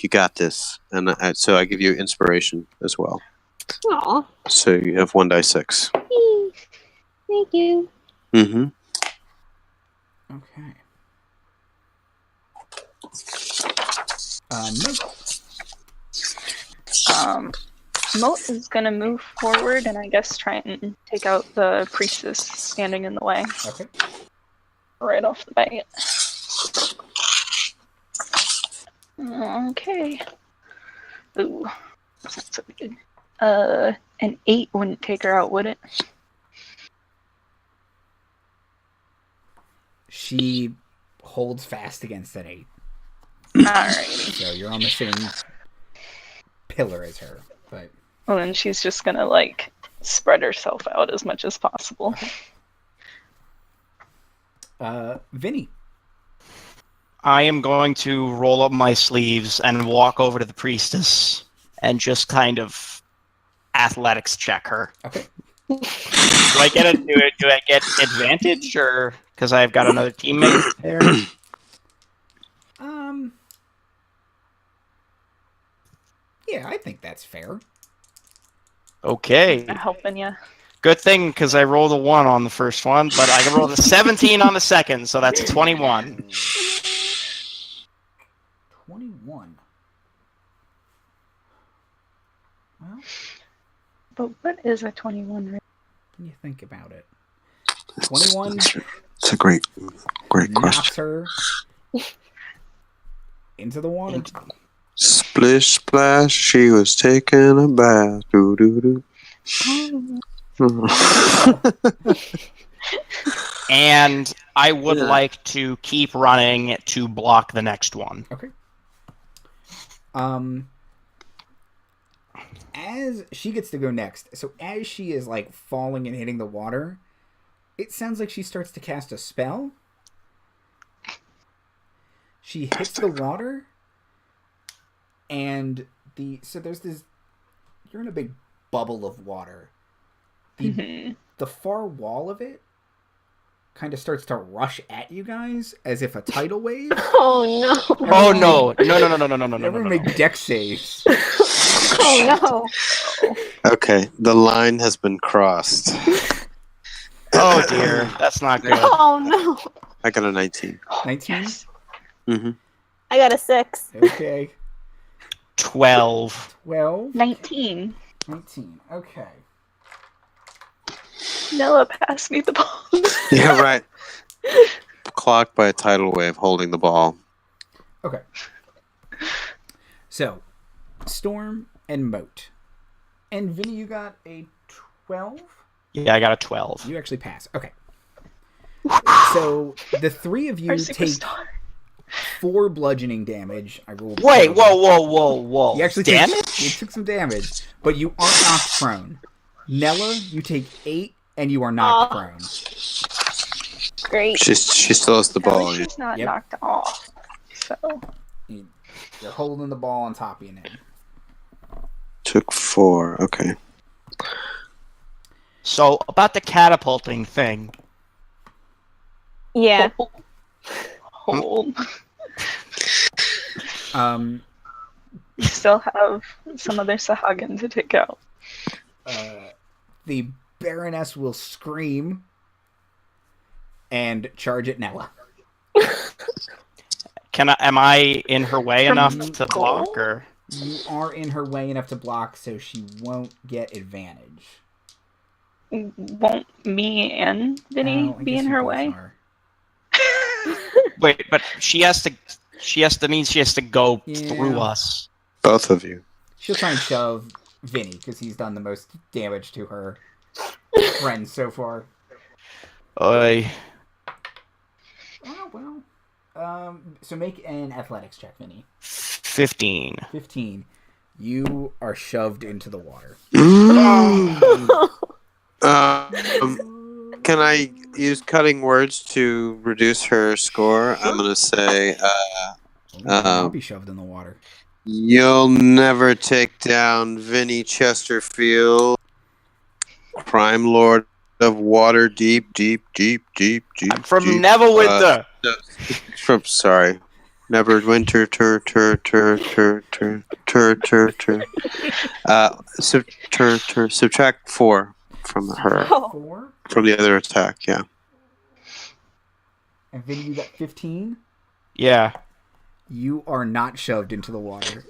you got this. And so I give you inspiration as well. Aw. So you have 1d6. Thank you. Mm-hmm. Okay. Mote is gonna move forward and I guess try and take out the priestess standing in the way Okay. right off the bat. Okay. Ooh, that's not so good. An 8 wouldn't take her out, would it? She holds fast against an 8. Alrighty. So you're on the same pillar as her, but Well, then she's just gonna, like, spread herself out as much as possible. Vinnie. I am going to roll up my sleeves and walk over to the priestess and just kind of athletics check her. Okay. Do I get advantage, or because I've got another teammate there? Yeah, I think that's fair. Okay. I'm helping you. Good thing, because I rolled a 1 on the first one, but I rolled a 17 on the second, so that's 21. 21. Well, But what is a 21? when you think about it, 21 It's a great question. knocks her into the water. Splish splash, she was taking a bath. Doo doo doo. And I would like to keep running to block the next one. Okay. As she gets to go next, so as she is like falling and hitting the water, it sounds like she starts to cast a spell. She hits the water, and there's this. You're in a big bubble of water. The far wall of it kind of starts to rush at you guys as if a tidal wave. Oh no. Oh no! No! Everyone make deck saves. Oh no. Okay, the line has been crossed. Oh dear, that's not good. Oh no. I got a 19. 19? Yes. Mm-hmm. I got a 6. Okay. 12. 12. 19. 19. Okay. Nella, pass me the ball. Yeah, right. Clocked by a tidal wave holding the ball. Okay. So, Storm and Mote. And Vinnie, you got a 12? Yeah, I got a 12. You actually pass. Okay. So, the three of you Our take superstar. 4 bludgeoning damage. I rolled. Wait, 7. whoa. You actually damage? You took some damage, but you aren't knocked prone. Nella, you take 8, and you are knocked prone. Great. She still has the ball. At least she's not Yep. knocked off. So You're holding the ball on top of you now. Took 4. Okay. So, about the catapulting thing. Yeah. hold. You still have some other Sahagin to take out. The Baroness will scream and charge at Nella. Am I in her way enough to block, or you are in her way enough to block, so she won't get advantage. Won't me and Vinnie be in her way? Wait, but she has to go through us. Both of you. She'll try and shove Vinnie because he's done the most damage to her friends so far. Oi. Oh well. So make an athletics check, Vinnie. 15. 15. You are shoved into the water. Can I use cutting words to reduce her score? I'm going to say... I'll be shoved in the water. You'll never take down Vinnie Chesterfield, Crime Lord of Water Deep. I'm from Neverwinter. Sorry. Neverwinter, subtract 4 from her. 4? From the other attack, yeah. And Vinnie, you got 15? Yeah. You are not shoved into the water.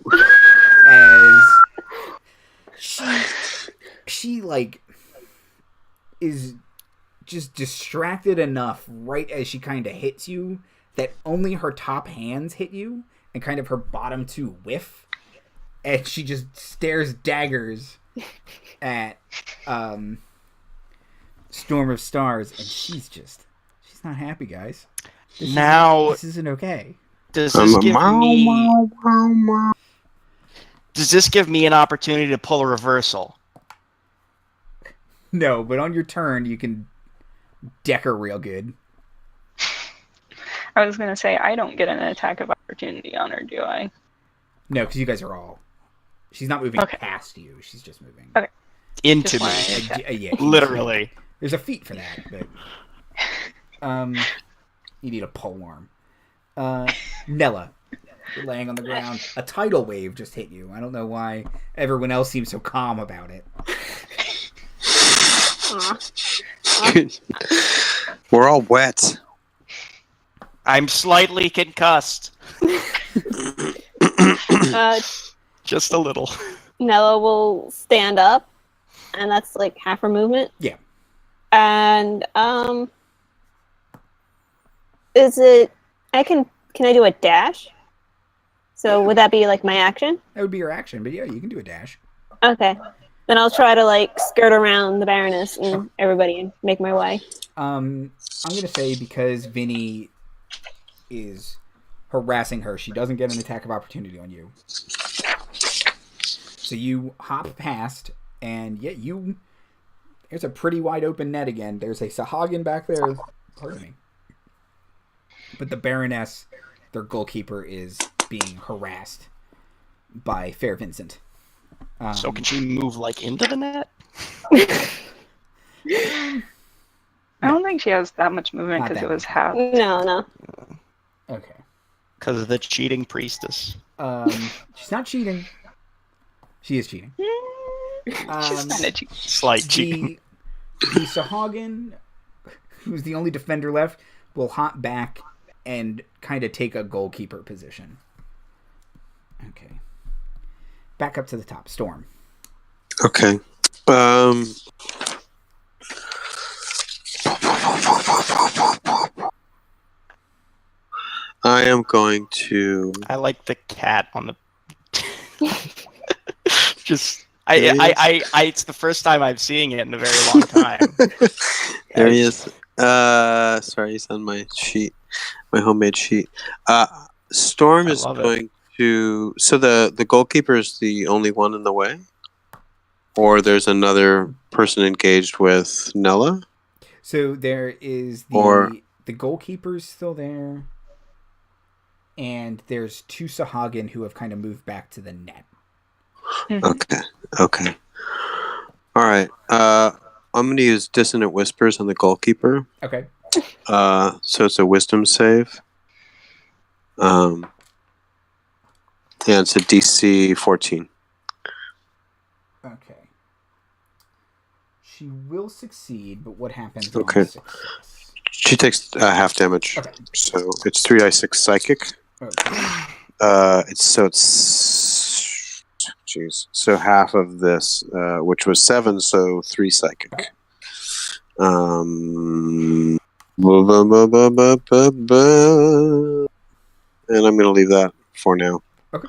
As she like is just distracted enough right as she kind of hits you that only her top hands hit you and kind of her bottom 2 whiff, and she just stares daggers at Storm of Stars, and she's not happy, guys. This isn't okay. Does this give me an opportunity to pull a reversal? No, but on your turn you can deck her real good. I was going to say, I don't get an attack of opportunity on her, do I? No, because you guys are all... She's not moving past you. She's just moving... Okay. Into me. Yeah, literally. There's a feat for that, but... you need a polearm. Nella, you're laying on the ground. A tidal wave just hit you. I don't know why everyone else seems so calm about it. We're all wet. I'm slightly concussed. Just a little. Nella will stand up, and that's like half her movement. Yeah. And is it? Can I do a dash? So would that be like my action? That would be your action, but yeah, you can do a dash. Okay. Then I'll try to like skirt around the Baroness and everybody and make my way. I'm gonna say because Vinnie is harassing her, she doesn't get an attack of opportunity on you. So you hop past, and there's a pretty wide open net again. There's a Sahagin back there. Pardon me. But the Baroness, their goalkeeper, is being harassed by Fair Vincent. So can she move like into the net? I don't think she has that much movement because it was half. No. Okay. Because of the cheating priestess. She's not cheating. She is cheating. She's kind of cheating. Slight cheating. The Sahagin, who's the only defender left, will hop back and kind of take a goalkeeper position. Okay. Back up to the top. Storm. Okay. I am going to... I like the cat on the... Just... it's the first time I'm seeing it in a very long time. There he is. Sorry, he's on my sheet. My homemade sheet. Storm is going to... So the goalkeeper is the only one in the way? Or there's another person engaged with Nella? So there is the goalkeeper's still there. And there's 2 Sahagin who have kind of moved back to the net. Okay. All right. I'm going to use Dissonant Whispers on the goalkeeper. Okay. So it's a Wisdom save. And it's a DC 14. Okay. She will succeed, but what happens Okay. on success? She takes half damage. Okay. So it's 3d6 psychic. Okay. It's jeez. So half of this, which was 7, so 3 psychic. Okay. And I'm gonna leave that for now. Okay.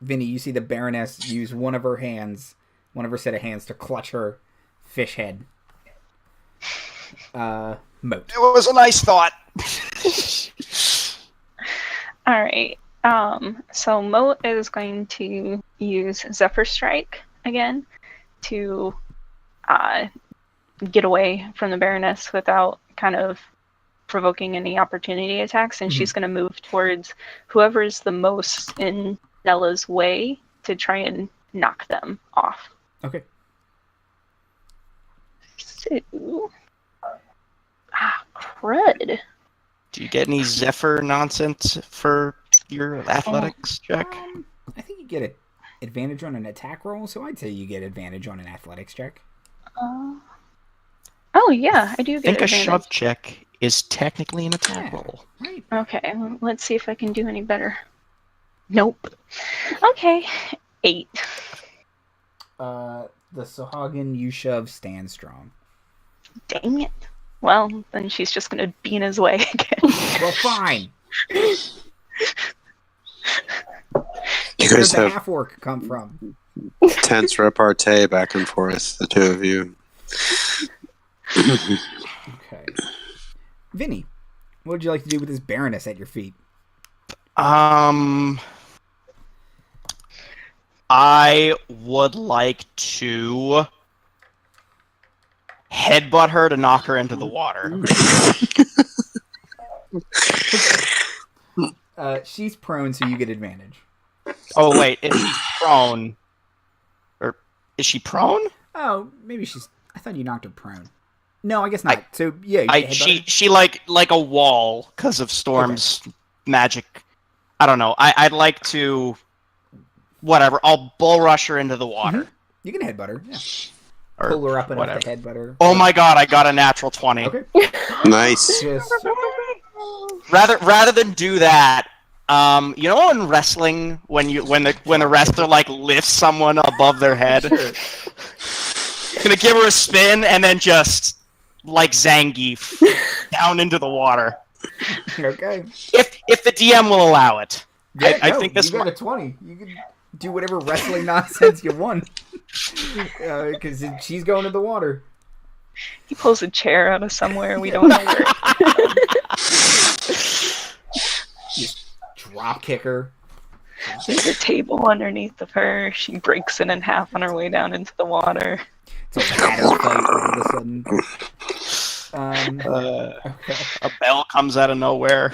Vinnie, you see the Baroness use one of her set of hands to clutch her fish head. Mote. It was a nice thought. All right. So Mote is going to use Zephyr Strike again to get away from the Baroness without kind of provoking any opportunity attacks, and she's going to move towards whoever is the most in Nella's way to try and knock them off. Okay. So, crud. Do you get any Zephyr nonsense for your athletics check? I think you get an advantage on an attack roll, so I'd say you get advantage on an athletics check. Oh yeah, I do I get think a advantage. shove check is technically an attack roll. Right. Okay, let's see if I can do any better. Nope. Okay, 8. The Sahagin you shove stands strong. Dang it. Well, then she's just gonna be in his way again. Well, fine. You Where guys did the have Half-Orc come from? tense repartee back and forth, the two of you. Okay. Vinnie, what would you like to do with this Baroness at your feet? I would like to headbutt her to knock her into the water. She's prone, so you get advantage. Oh wait, if she's prone, or is she prone? Oh, maybe she's. I thought you knocked her prone. No, I guess not. So yeah, you headbutt her? She like a wall because of Storm's magic. I don't know. I'd like to. Whatever. I'll bull rush her into the water. Mm-hmm. You can headbutt her. Yeah. Or pull her up enough whatever. to headbutt her. Oh my god! I got a natural 20. Okay. Nice. Just Rather than do that, you know in wrestling when the wrestler like lifts someone above their head, gonna give her a spin and then just like Zangief down into the water. okay. If the DM will allow it. Yeah, I think this you got a 20. You can do whatever wrestling nonsense you want. Because she's going to the water. He pulls a chair out of somewhere we don't know where. Just drop kick her. There's a table underneath of her. She breaks it in half on her way down into the water. It's a ladder fight all of a sudden. Okay. A bell comes out of nowhere.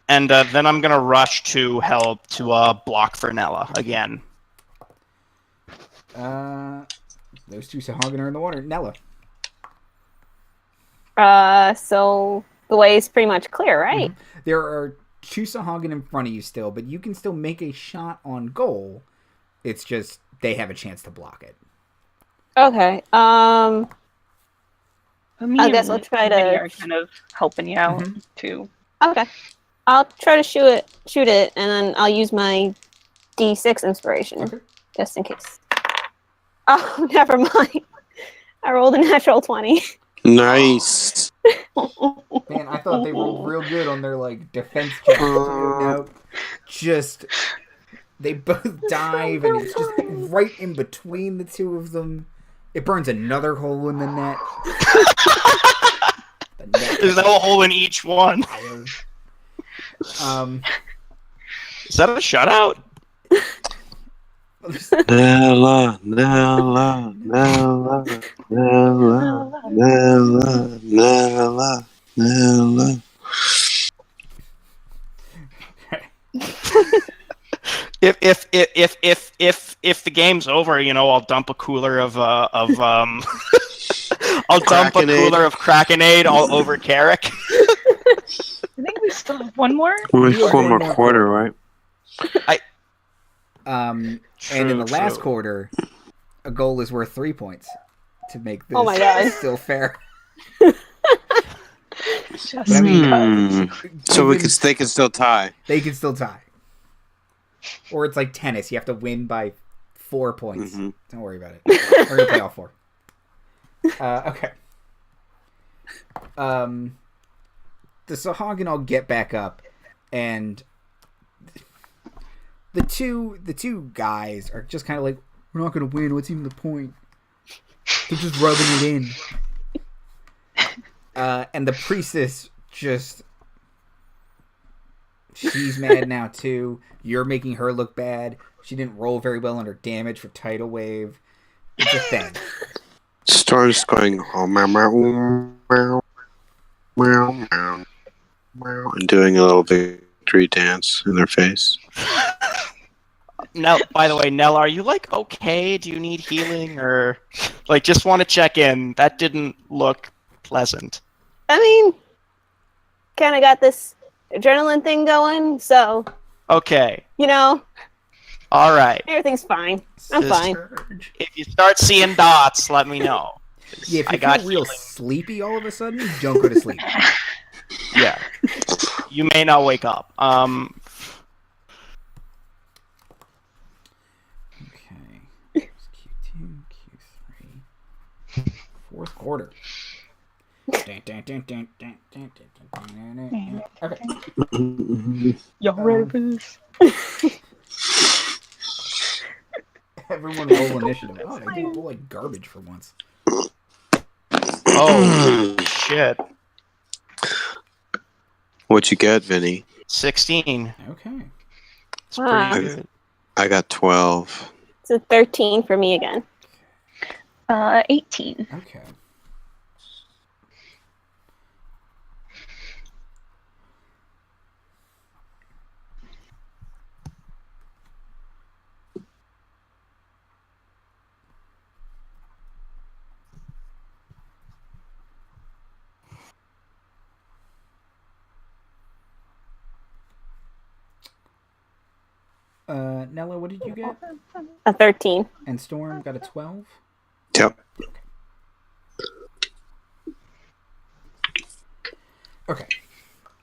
And then I'm gonna rush to help to block for Nella again. Those two Sahagin are in the water. Nella. So the way is pretty much clear, right? Mm-hmm. There are two Sahagin in front of you still, but you can still make a shot on goal. It's just they have a chance to block it. Okay. But me I guess and I'll try to- Vinnie are kind of helping you out Mhm. too. Okay. I'll try to shoot it, and then I'll use my D6 inspiration, Okay. just in case. Oh, never mind. I rolled a natural 20. Nice. Man, I thought they rolled real good on their defense check. No, just they both dive, and it's just right in between the two of them. It burns another hole in the net. There's no hole in each one. Is that a shutout? Nella, Nella, Nella, Nella, Nella, Nella, Nella. If the game's over, I'll dump a cooler of I'll dump a cooler of Krakenade all over Carric. I think we still have one more. We have one more quarter, right? And in the last quarter, a goal is worth 3 points to make this Oh my God. still fair. Just But I mean, so they can still tie. They can still tie. Or it's like tennis. You have to win by 4 points. Mm-hmm. Don't worry about it. We're going to play all 4. Okay. The Sahagin all get back up, and the two guys are just kind of like, we're not going to win. What's even the point? They're just rubbing it in. And the priestess just... She's mad now, too. You're making her look bad. She didn't roll very well on her damage for Tidal Wave. It's a thing. Star's going, oh, meow, meow, meow, meow, meow, meow, and doing a little victory dance in their face. Now, by the way, Nella, are you, like, okay? Do you need healing? Or, like, just want to check in. That didn't look pleasant. I mean, kind of got this adrenaline thing going, so... Okay. You know... All right. Everything's fine. I'm fine. If you start seeing dots, let me know. Yeah, if you feel real sleepy all of a sudden, don't go to sleep. Yeah. You may not wake up. Okay. Q2, Q3. Fourth quarter. Okay. Y'all ready for this? Everyone roll initiative. Oh, they didn't roll like garbage for once. Oh, shit. What'd you get, Vinnie? 16. Okay. It's pretty good. I got 12. It's a 13 for me again. 18. Okay. Nella, what did you get? A 13. And Storm got a 12? Yep. Okay.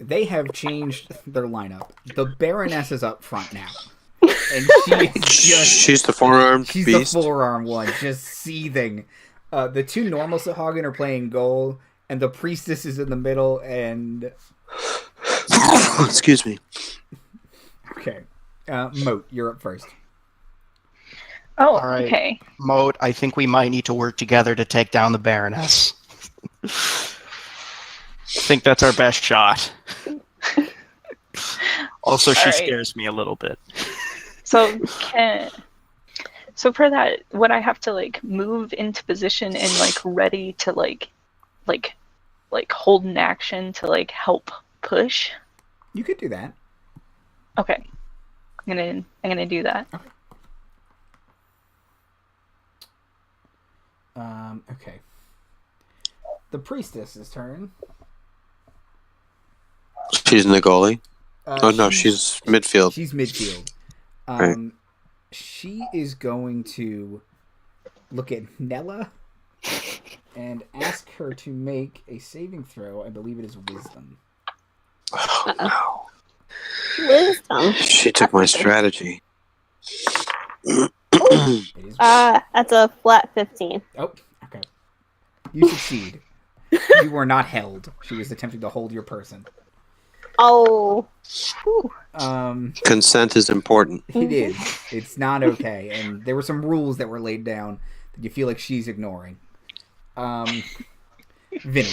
They have changed their lineup. The Baroness is up front now. And she's the forearmed beast. She's the forearm one, just seething. The two normal Sahagin are playing goal, and the priestess is in the middle, and... Excuse me. Okay. Mote, you're up first. Oh, all right. Okay. Mote, I think we might need to work together to take down the Baroness. I think that's our best shot. Also, she scares me a little bit. So for that, would I have to like move into position and like ready to like hold an action to like help push? You could do that. Okay. I'm gonna do that. Okay. The priestess's turn. She's in the goalie. She's midfield. She's midfield. Right. She is going to look at Nella and ask her to make a saving throw. I believe it is wisdom. Oh no. Wisdom. She took my strategy. That's a flat 15. Oh, okay. You succeed. You were not held. She was attempting to hold your person. Oh. Consent is important. It is. It's not okay. And there were some rules that were laid down that you feel like she's ignoring. Vinnie.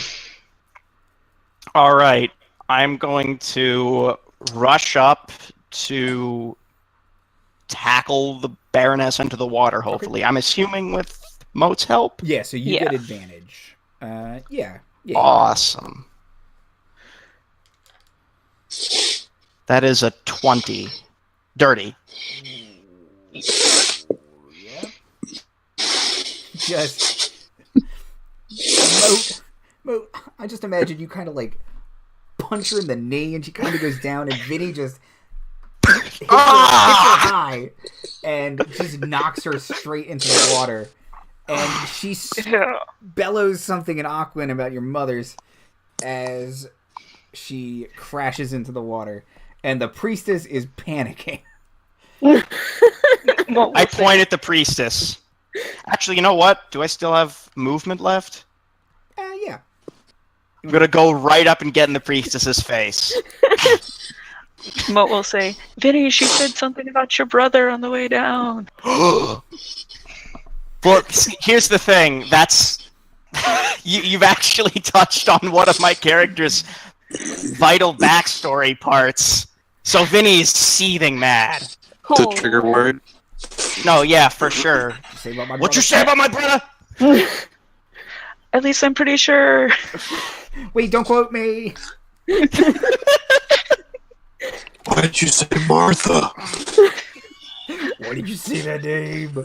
All right. I'm going to rush up to tackle the Baroness into the water, hopefully. Okay. I'm assuming with Mote's help? Yeah, so you get advantage. Yeah. Awesome. That is a 20. Dirty. Yep. Just... Mote, I just imagine you kind of like punch her in the knee and she kind of goes down and Vinnie just hits her high and just knocks her straight into the water. And she bellows something in Aquan about your mothers as she crashes into the water. And the priestess is panicking. I point at the priestess. Actually, you know what? Do I still have movement left? Yeah. I'm gonna go right up and get in the priestess's face. Mote will say, Vinnie, she said something about your brother on the way down. Well, here's the thing. That's you've actually touched on one of my character's vital backstory parts. So Vinny's seething mad. The trigger word? No, yeah, for sure. What you say about my brother? At least I'm pretty sure. Wait, don't quote me. Why did you say Martha? Why did you say that name?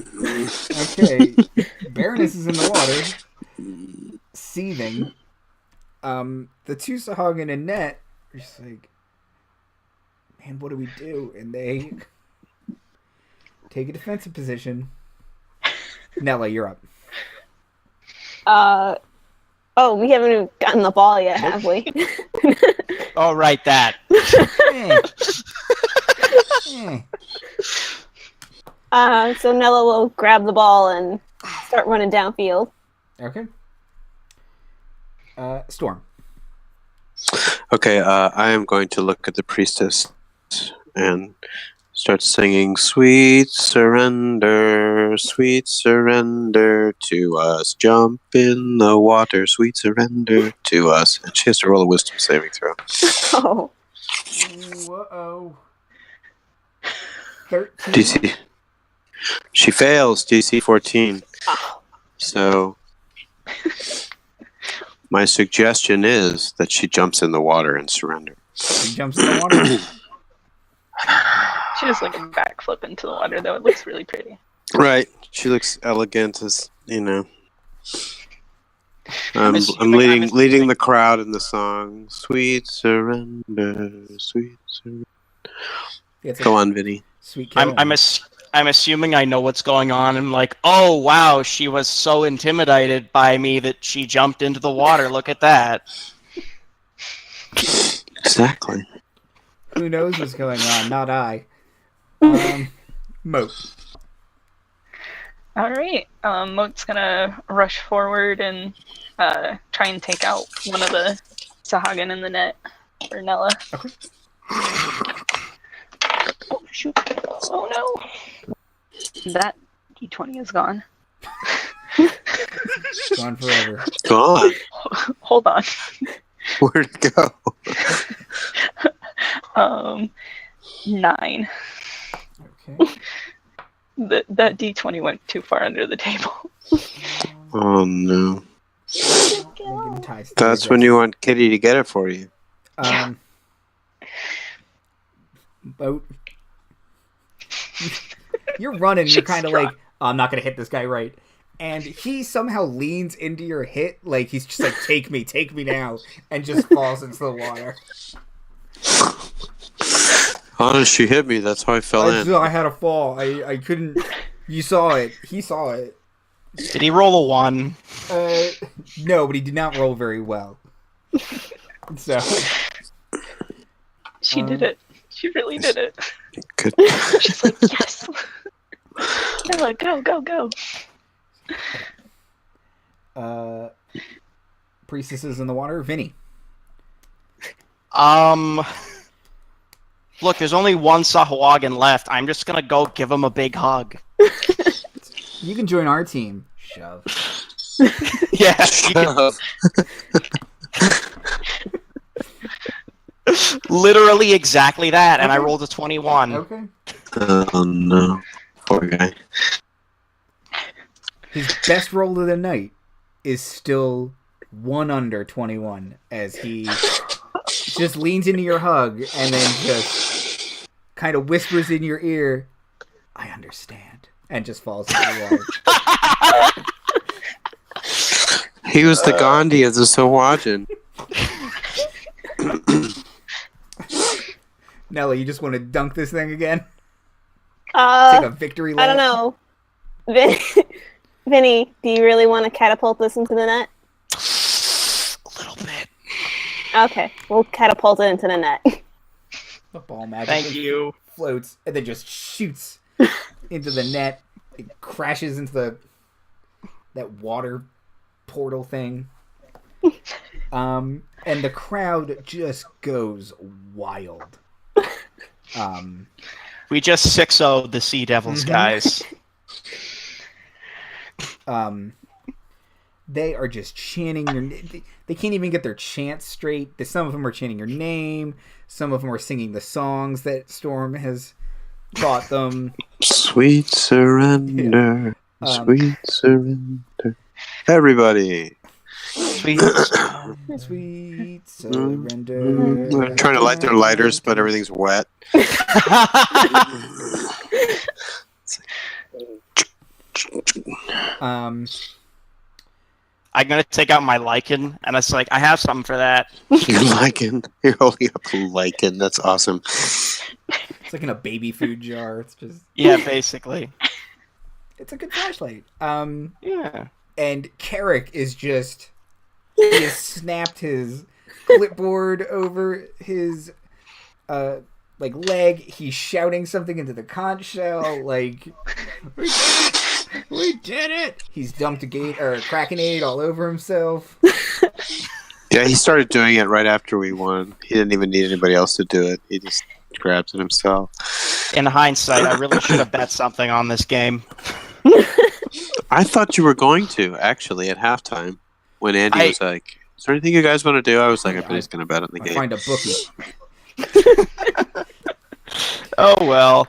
Okay, Baroness is in the water, seething. The two Sahagin and Net are just like, man, what do we do? And they take a defensive position. Nella, you're up. Oh, we haven't even gotten the ball yet, have we? Oh, right, that. So Nella will grab the ball and start running downfield. Okay. Storm. Okay, I am going to look at the priestess and start singing sweet surrender to us. Jump in the water, sweet surrender to us. And she has to roll a wisdom saving throw. Oh. Whoa. 13. DC. She fails DC 14. Oh. So my suggestion is that she jumps in the water and surrender. She jumps in the water. She just like a backflip into the water, though. It looks really pretty. Right. She looks elegant as, you know. I'm leading the crowd in the song. Sweet surrender, sweet surrender. Go on, Vinny. Sweet I'm assuming I know what's going on. I'm like, oh wow, she was so intimidated by me that she jumped into the water. Look at that. Exactly. Who knows what's going on? Not I. Mote. Alright. Mote's gonna rush forward and try and take out one of the Sahagin in the net for Nella. Okay. Oh, shoot. Oh, no. That D20 is gone. Gone forever. Gone. Hold on. Where'd it go? 9. Okay. That D20 went too far under the table. Oh, no. That's when you want Kitty to get it for you. Boat. You're running. You're kind of like, oh, I'm not gonna hit this guy right, and he somehow leans into your hit, like he's just like, take me now, and just falls into the water. Honest, she hit me. That's how I fell in. I had a fall. I couldn't. You saw it. He saw it. Did he roll a 1? No, but he did not roll very well. So she did it. She really did it. Good. She's like, yes. Nella, go. Priestesses in the water. Vinny. Look, there's only one Sahuagin left. I'm just gonna go give him a big hug. You can join our team. Shove. Yeah. Literally exactly that, and I rolled a 21. Okay. Oh no, poor guy. His best roll of the night is still 1 under 21, as he just leans into your hug and then just kind of whispers in your ear, "I understand," and just falls into the water. He was the Gandhi of the Sahuagin. Nella, you just want to dunk this thing again? Take a victory lap? I don't know. Vinnie, do you really want to catapult this into the net? A little bit. Okay, we'll catapult it into the net. The ball magically floats and then just shoots into the net. It crashes into that water portal thing. And the crowd just goes wild. We just 6-0'd the Sea Devils, guys. They are just chanting your name. They can't even get their chants straight. Some of them are chanting your name. Some of them are singing the songs that Storm has taught them. Sweet surrender. Sweet surrender. Everybody. Sweet surrender. They're trying to light their lighters, but everything's wet. I'm gonna take out my lichen, and it's like I have something for that. Your lichen. You're holding up a lichen. That's awesome. It's like in a baby food jar. It's just basically. It's a good flashlight. Yeah. And Carric is just he has snapped his clipboard over his leg. He's shouting something into the conch shell like we did it! He's dumped a Krakenade all over himself. Yeah, he started doing it right after we won. He didn't even need anybody else to do it. He just grabs it himself. In hindsight, I really should have bet something on this game. I thought you were going to, actually, at halftime. When Andy was like, is there anything you guys want to do? I was like, I bet he's going to bet on the game. Find a bookie. Oh, well.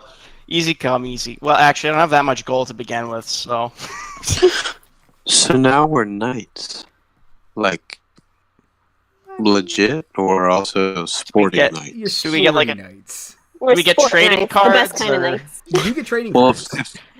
Easy come, easy. Well, actually, I don't have that much gold to begin with, so... So now we're knights. Like, legit, or also sporting knights? Do we get like knights? Do we get trading cards? The best kind of knights. You do get trading cards.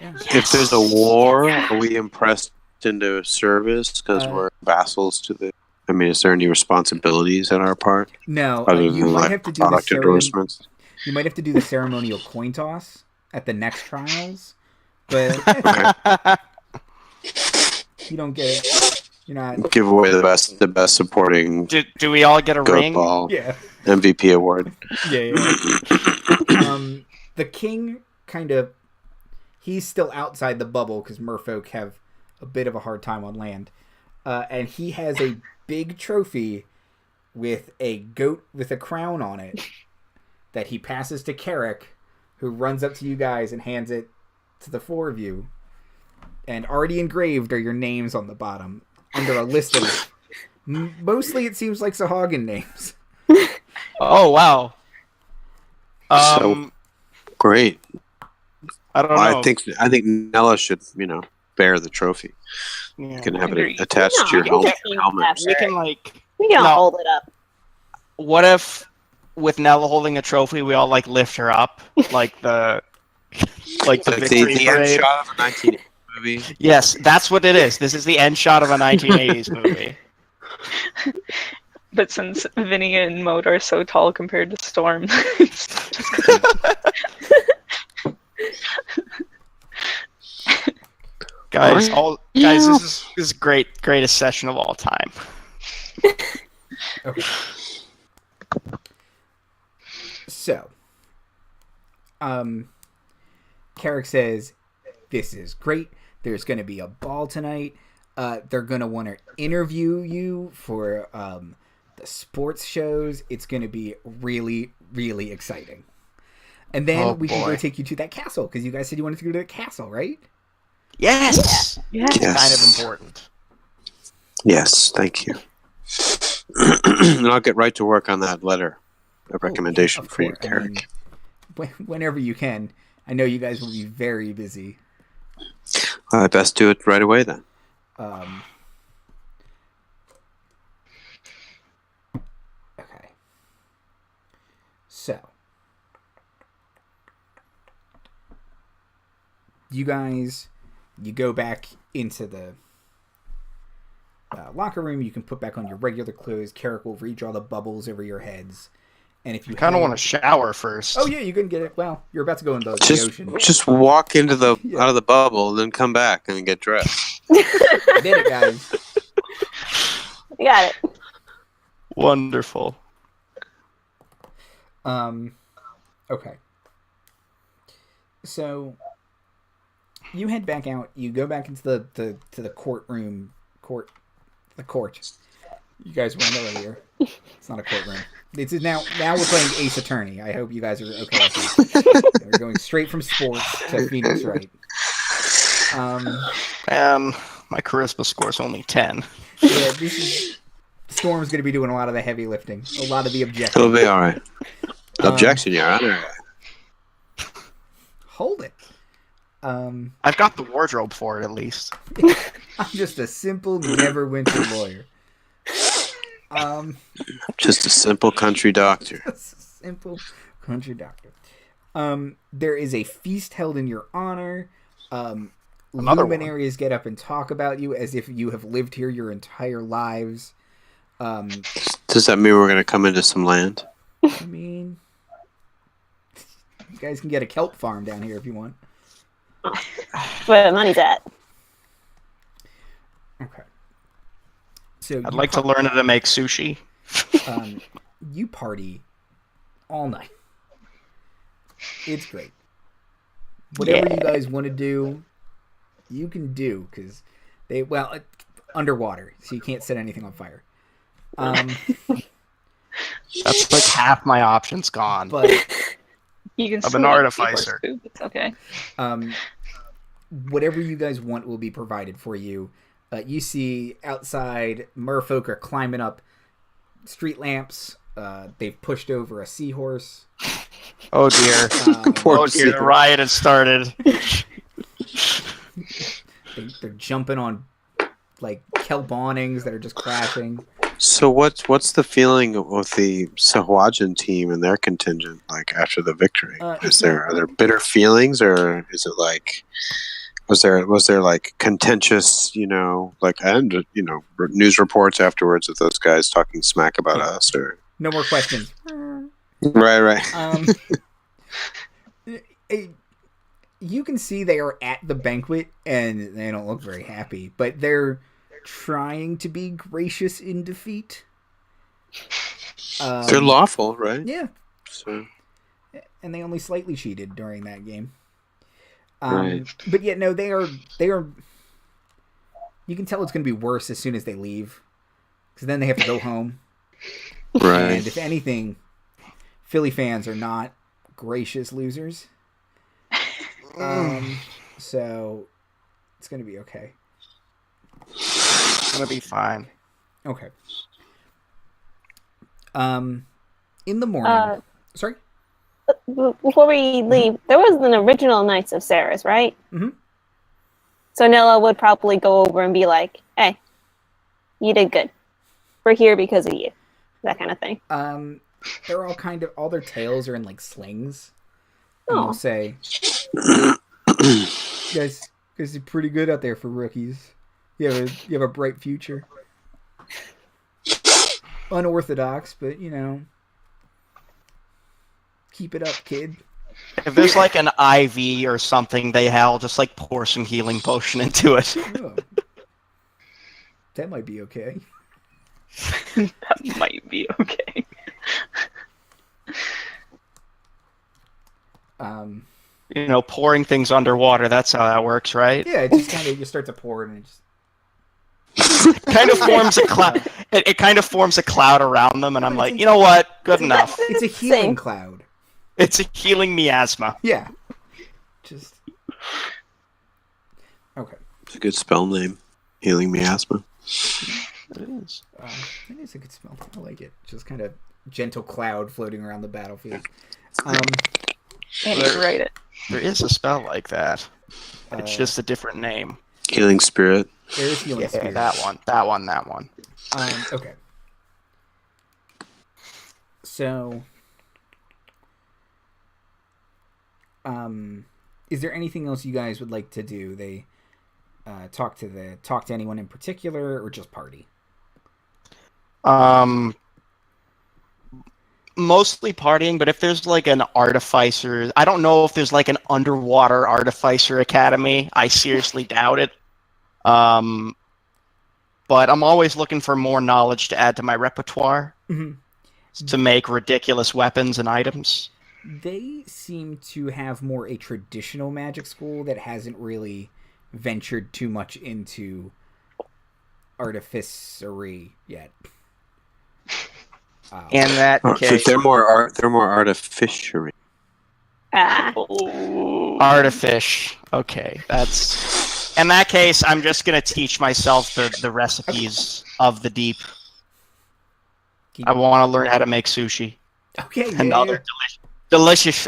If there's a war, are we impressed into service because we're vassals to the... I mean, is there any responsibilities on our part? No. Other You than might like have to do product endorsements? You might have to do the ceremonial coin toss at the next trials, but you don't get it. You're not give away the best supporting. Do we all get a ring? Ball yeah. MVP award. Yeah. The king he's still outside the bubble because merfolk have a bit of a hard time on land, and he has a big trophy with a goat with a crown on it that he passes to Carric, who runs up to you guys and hands it to the four of you. And already engraved are your names on the bottom, under a list of... mostly it seems like Sahagin names. Oh, wow. So, great. I don't know. I think Nella should, bear the trophy. Yeah. You can have it attached to your helmet. We can, hold it up. What if... with Nella holding a trophy, we all lift her up, like the victory the end shot of a 1980s movie. Yes, that's what it is. This is the end shot of a 1980s movie. But since Vinnie and Mote are so tall compared to Storm, guys, this is greatest session of all time. Okay. So, Carric says, this is great. There's going to be a ball tonight. They're going to want to interview you for the sports shows. It's going to be really, really exciting. And then we can go take you to that castle, because you guys said you wanted to go to the castle, right? Yes! Yeah. It's kind of important. Yes, thank you. And I'll get right to work on that letter. A recommendation for you, Carric. Whenever you can. I know you guys will be very busy. I best do it right away then. Okay. So, you go back into the locker room. You can put back on your regular clothes. Carric will redraw the bubbles over your heads. And if you kind of want to shower first. Oh yeah, you can get it. Well, you're about to go into the ocean. Just walk into the out of the bubble, and then come back and get dressed. I did it, guys. You got it. Wonderful. Okay. So you head back out. You go back into the courtroom. The court. You guys went earlier. It's not a courtroom. It's now we're playing Ace Attorney. I hope you guys are okay with it. We're going straight from sports to Phoenix Wright. My charisma score is only 10. Yeah, Storm's going to be doing a lot of the heavy lifting, a lot of the objections. It'll be all right. Objection, Your Honor. Hold it. I've got the wardrobe for it, at least. I'm just a simple, never-winter lawyer. Just a simple country doctor. There is a feast held in your honor. Luminaries get up and talk about you as if you have lived here your entire lives. Does that mean we're going to come into some land? I mean, you guys can get a kelp farm down here if you want. Where the money's at. Okay. So I'd like to learn how to make sushi. You party all night. It's great. Whatever you guys want to do, you can do, because underwater, so you can't set anything on fire. That's like half my options gone. But You can I'm an artificer. It's okay. Whatever you guys want will be provided for you. You see outside, merfolk are climbing up street lamps. They've pushed over a seahorse. Oh dear. The riot has started. They're jumping on like kelp awnings that are just crashing. So what's the feeling with the Sahuagin team and their contingent like after the victory? Are there bitter feelings, or is it like was there like contentious, news reports afterwards of those guys talking smack about us, or no more questions? Right. You can see they are at the banquet and they don't look very happy, but they're trying to be gracious in defeat. They're lawful, right? Yeah. So. And they only slightly cheated during that game. Right. But yeah, no, they are. You can tell it's going to be worse as soon as they leave, because then they have to go home. Right. And if anything, Philly fans are not gracious losers. So it's going to be okay. It's going to be fine. Okay. In the morning. Sorry? Before we leave, there was an original Knights of Ceres, right? Mm-hmm. So Nella would probably go over and be like, "Hey, you did good. We're here because of you." That kind of thing. They're all their tails are in like slings. And they'll say, guys are pretty good out there for rookies. You have a bright future. Unorthodox, but keep it up, kid. If there's like an IV or something, I'll just like pour some healing potion into it. Oh. That might be okay. That might be okay. Pouring things underwater, that's how that works, right? Yeah, it just kind of, you start to pour it and it just... kind of forms a cloud. It kind of forms a cloud around them, and I'm like, you know what? Good enough. It's a healing cloud. It's a healing miasma. Yeah. Just... Okay. It's a good spell name. Healing miasma. It is. It is a good spell. I like it. Just kind of gentle cloud floating around the battlefield. Can't even write it. There is a spell like that. It's just a different name. Healing spirit. There is healing spirit. That one. Okay. So, is there anything else you guys would like to do? They talk to anyone in particular, or just party? mostly partying, but if there's like an Artificer, I don't know if there's like an underwater Artificer Academy. I seriously doubt it. But I'm always looking for more knowledge to add to my repertoire to make ridiculous weapons and items. They seem to have more a traditional magic school that hasn't really ventured too much into artificery yet. In that case, they're more artificery. Artifice. Okay, that's. In that case, I'm just gonna teach myself the recipes of the deep. I want to learn how to make sushi. Okay, and other delicious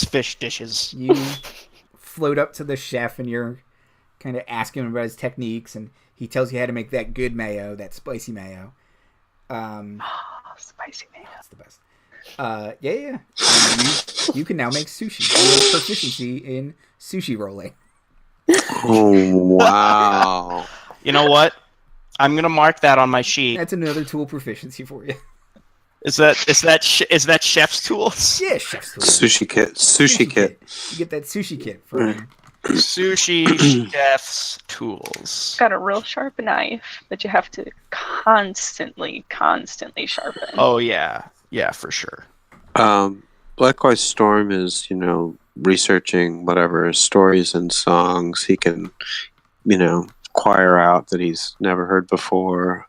fish dishes. You float up to the chef and you're kind of asking him about his techniques, and he tells you how to make that good mayo, that spicy mayo. Spicy mayo. That's the best. Yeah. And you can now make sushi. You have proficiency in sushi rolling. Oh, wow. You know what? I'm going to mark that on my sheet. That's another tool proficiency for you. Is that chef's tools? Yeah, chef's tools. Sushi kit. You get that sushi kit from Sushi chef's tools. Got a real sharp knife that you have to constantly sharpen. Oh yeah, for sure. Likewise, Storm is researching whatever stories and songs he can choir out that he's never heard before.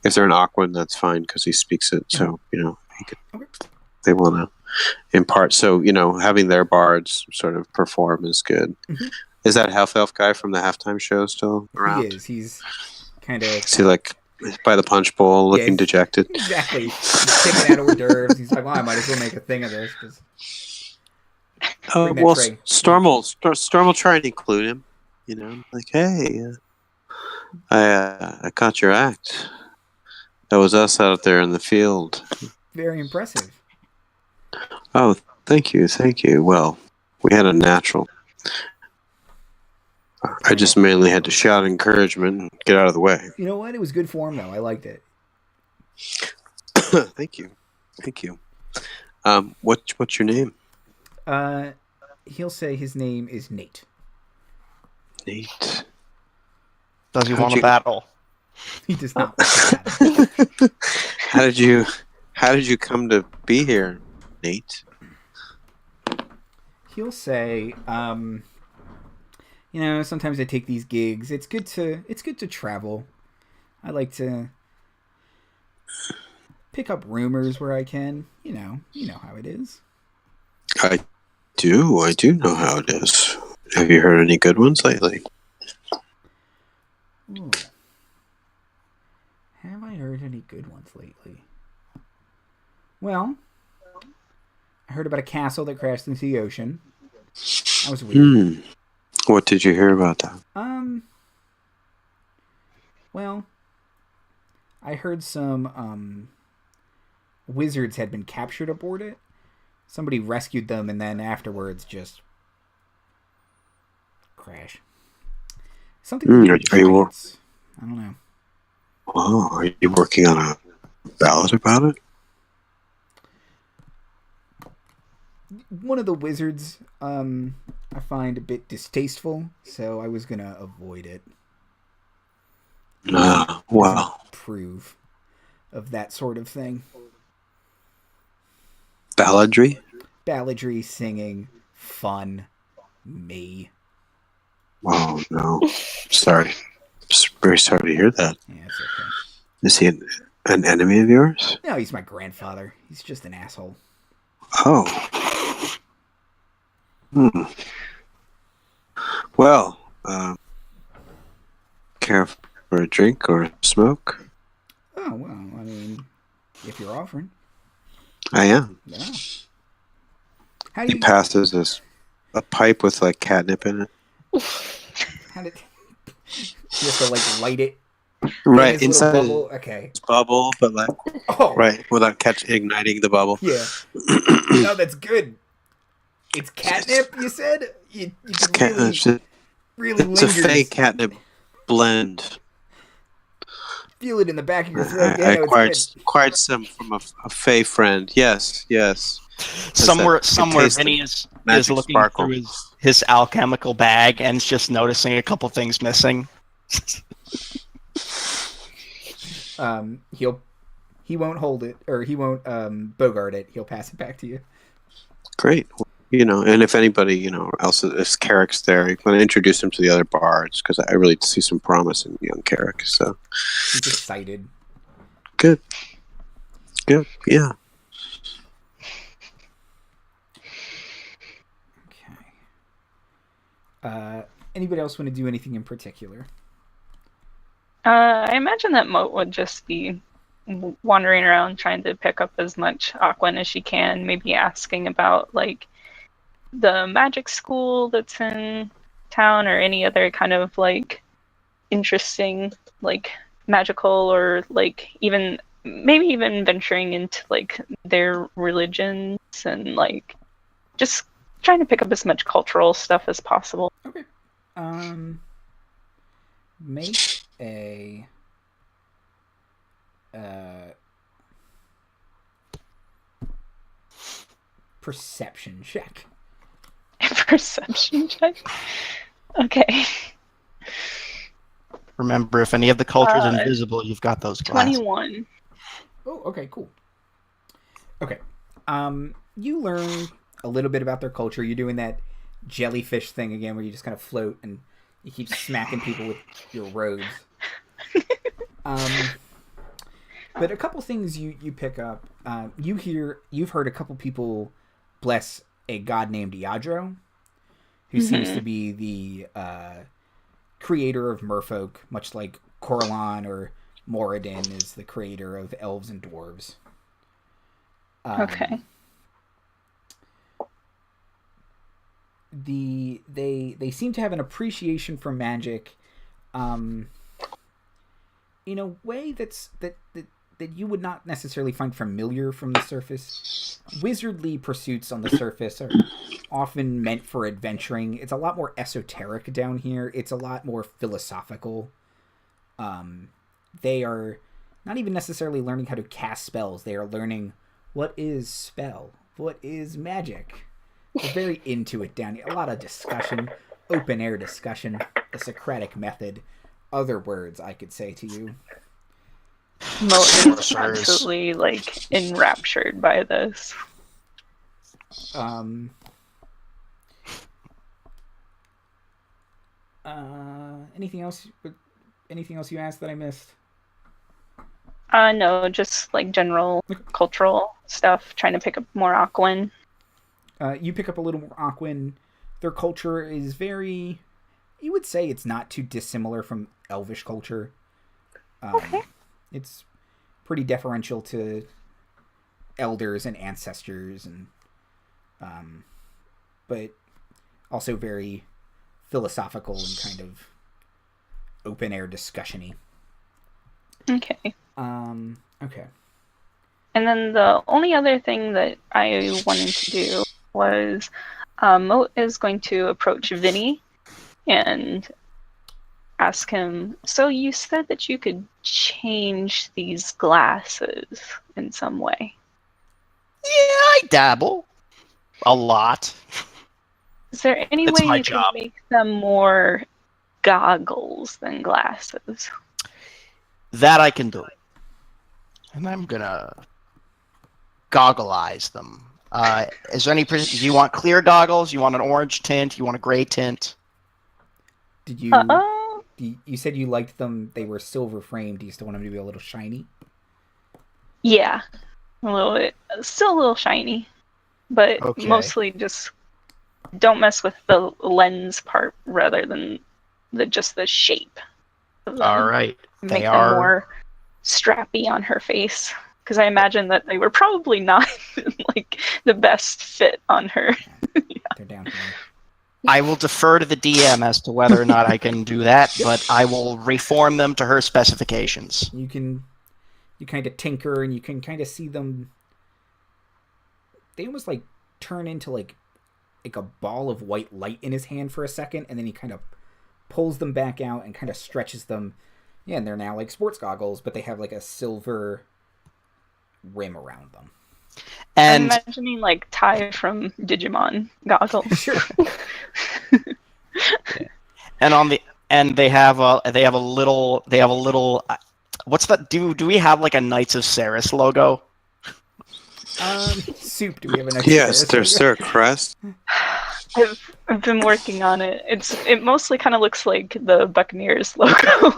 If they're an Aquan, that's fine because he speaks it. So they want to impart. So having their bards sort of perform is good. Mm-hmm. Is that half elf guy from the halftime show still around? He is. He's kind of. Is he like by the punch bowl, looking dejected? Exactly. He's picking out hors d'oeuvres. He's like, "Well, I might as well make a thing of this." Well, Storm will try and include him. Like, hey, I caught your act. That was us out there in the field. Very impressive. Oh, thank you. Well, we had a natural. I just mainly had to shout encouragement and get out of the way. You know what? It was good form, though. I liked it. Thank you. What's your name? He'll say his name is Nate. Nate. Does he want a battle? He does not want a battle. How did you come to be here, Nate? He'll say, sometimes I take these gigs. It's good to travel. I like to pick up rumors where I can. You know how it is. I do know how it is. Have you heard any good ones lately? Ooh. Have I heard any good ones lately? Well, I heard about a castle that crashed into the ocean. That was weird. What did you hear about that? Well, I heard some wizards had been captured aboard it. Somebody rescued them, and then afterwards just crash. Something. Are you? I don't know. Oh, are you working on a ballad about it? One of the wizards, I find a bit distasteful, so I was gonna avoid it. Well. Approve of that sort of thing. Balladry? Balladry, singing, fun, me. Oh, no. Sorry. Just very sorry to hear that. Yeah, it's okay. Is he an enemy of yours? No, he's my grandfather. He's just an asshole. Oh. Well, care for a drink or a smoke? Oh, well, I mean, if you're offering. I am. Yeah. He passes us a pipe with like catnip in it. How did you have to like light it? Right, inside bubble? Okay. Bubble, but like right, without igniting the bubble. Yeah. No, that's good. It's catnip, you said? It's really it's a fake catnip blend. feel it in the back of your throat. I acquired some from a Fey friend. Yes. Somewhere Vinnie is looking sparkle. through his alchemical bag and is just noticing a couple things missing. He won't hold it, or he won't bogart it. He'll pass it back to you. Great. And if anybody, else, if Carric's there, you want to introduce him to the other bards, because I really see some promise in young Carric. So he's excited. Good. Yeah. Okay. Anybody else want to do anything in particular? I imagine that Mote would just be wandering around trying to pick up as much Aquan as she can, maybe asking about, like, the magic school that's in town or any other kind of, like, interesting, like, magical or, like, maybe even venturing into, like, their religions and, like, just trying to pick up as much cultural stuff as possible. Okay. Make a perception check. Perception check? Okay. Remember, if any of the cultures are invisible, you've got those glasses. 21. Oh, okay, cool. Okay. You learn a little bit about their culture. You're doing that jellyfish thing again where you just kind of float and you keep smacking people with your robes. But a couple things you pick up. You've heard a couple people bless a god named Iadro, who seems to be the creator of merfolk, much like Corlan or Moradin is the creator of elves and dwarves. Okay. They seem to have an appreciation for magic, in a way that you would not necessarily find familiar from the surface. Wizardly pursuits on the surface are often meant for adventuring. It's a lot more esoteric down here. It's a lot more philosophical. They are not even necessarily learning how to cast spells. They are learning what is spell, what is magic. They're very into it down here. A lot of discussion, open air discussion, the Socratic method, other words I could say to you. Mote is absolutely, like, enraptured by this. Anything else? Anything else you asked that I missed? No, just, like, general cultural stuff, trying to pick up more Aquan. You pick up a little more Aquan. Their culture is very... You would say it's not too dissimilar from Elvish culture. Okay. It's pretty deferential to elders and ancestors, and but also very philosophical and kind of open-air discussion-y. Okay. Okay. And then the only other thing that I wanted to do was Mote is going to approach Vinnie and ask him, so you said that you could change these glasses in some way. Yeah, I dabble. A lot. Is there any It's way my you job. can make them more goggles than glasses? That I can do. And I'm gonna goggleize them. Is there any... Do you want clear goggles? You want an orange tint? You want a gray tint? Did you... You said you liked them. They were silver framed. Do you still want them to be a little shiny? Yeah, a little bit. Still a little shiny, but Okay. mostly just don't mess with the lens part rather than just the shape of them. All right. Make them more strappy on her face, because I imagine that they were probably not like the best fit on her. Yeah. They're down here. I will defer to the DM as to whether or not I can do that, but I will reform them to her specifications. You kind of tinker, and you can kind of see them. They almost like turn into like a ball of white light in his hand for a second, and then he kind of pulls them back out and kind of stretches them Yeah, and they're now like sports goggles, but they have like a silver rim around them. And I'm imagining like Ty from Digimon goggles. Sure. Yeah. And they have a little what's that? Do we have like a Knights of Ceres logo? Soup. Do we have a Knights Yes, of there's their crest. I've been working on it. It mostly kind of looks like the Buccaneers logo,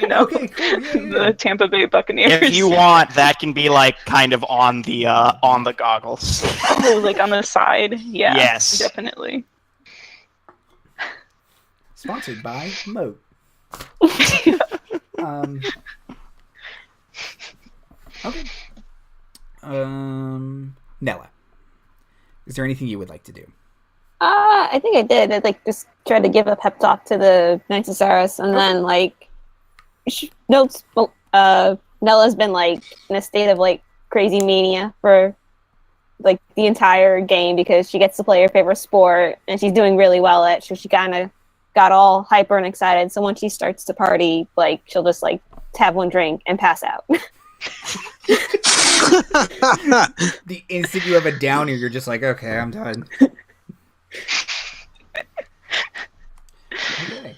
you know. Okay, cool. Yeah. The Tampa Bay Buccaneers. If you want, that can be like kind of on the goggles. Oh, like on the side. Yeah. Yes, definitely. Sponsored by Mote. Okay. Nella, is there anything you would like to do? I think I did. I just tried to give a pep talk to the Knights of Ceres, and then Nella's been in a state of crazy mania for the entire game because she gets to play her favorite sport and she's doing really well at it. So she kind of got all hyper and excited. So when she starts to party, she'll just have one drink and pass out. The instant you have a downer, you're just like, okay, I'm done. Okay.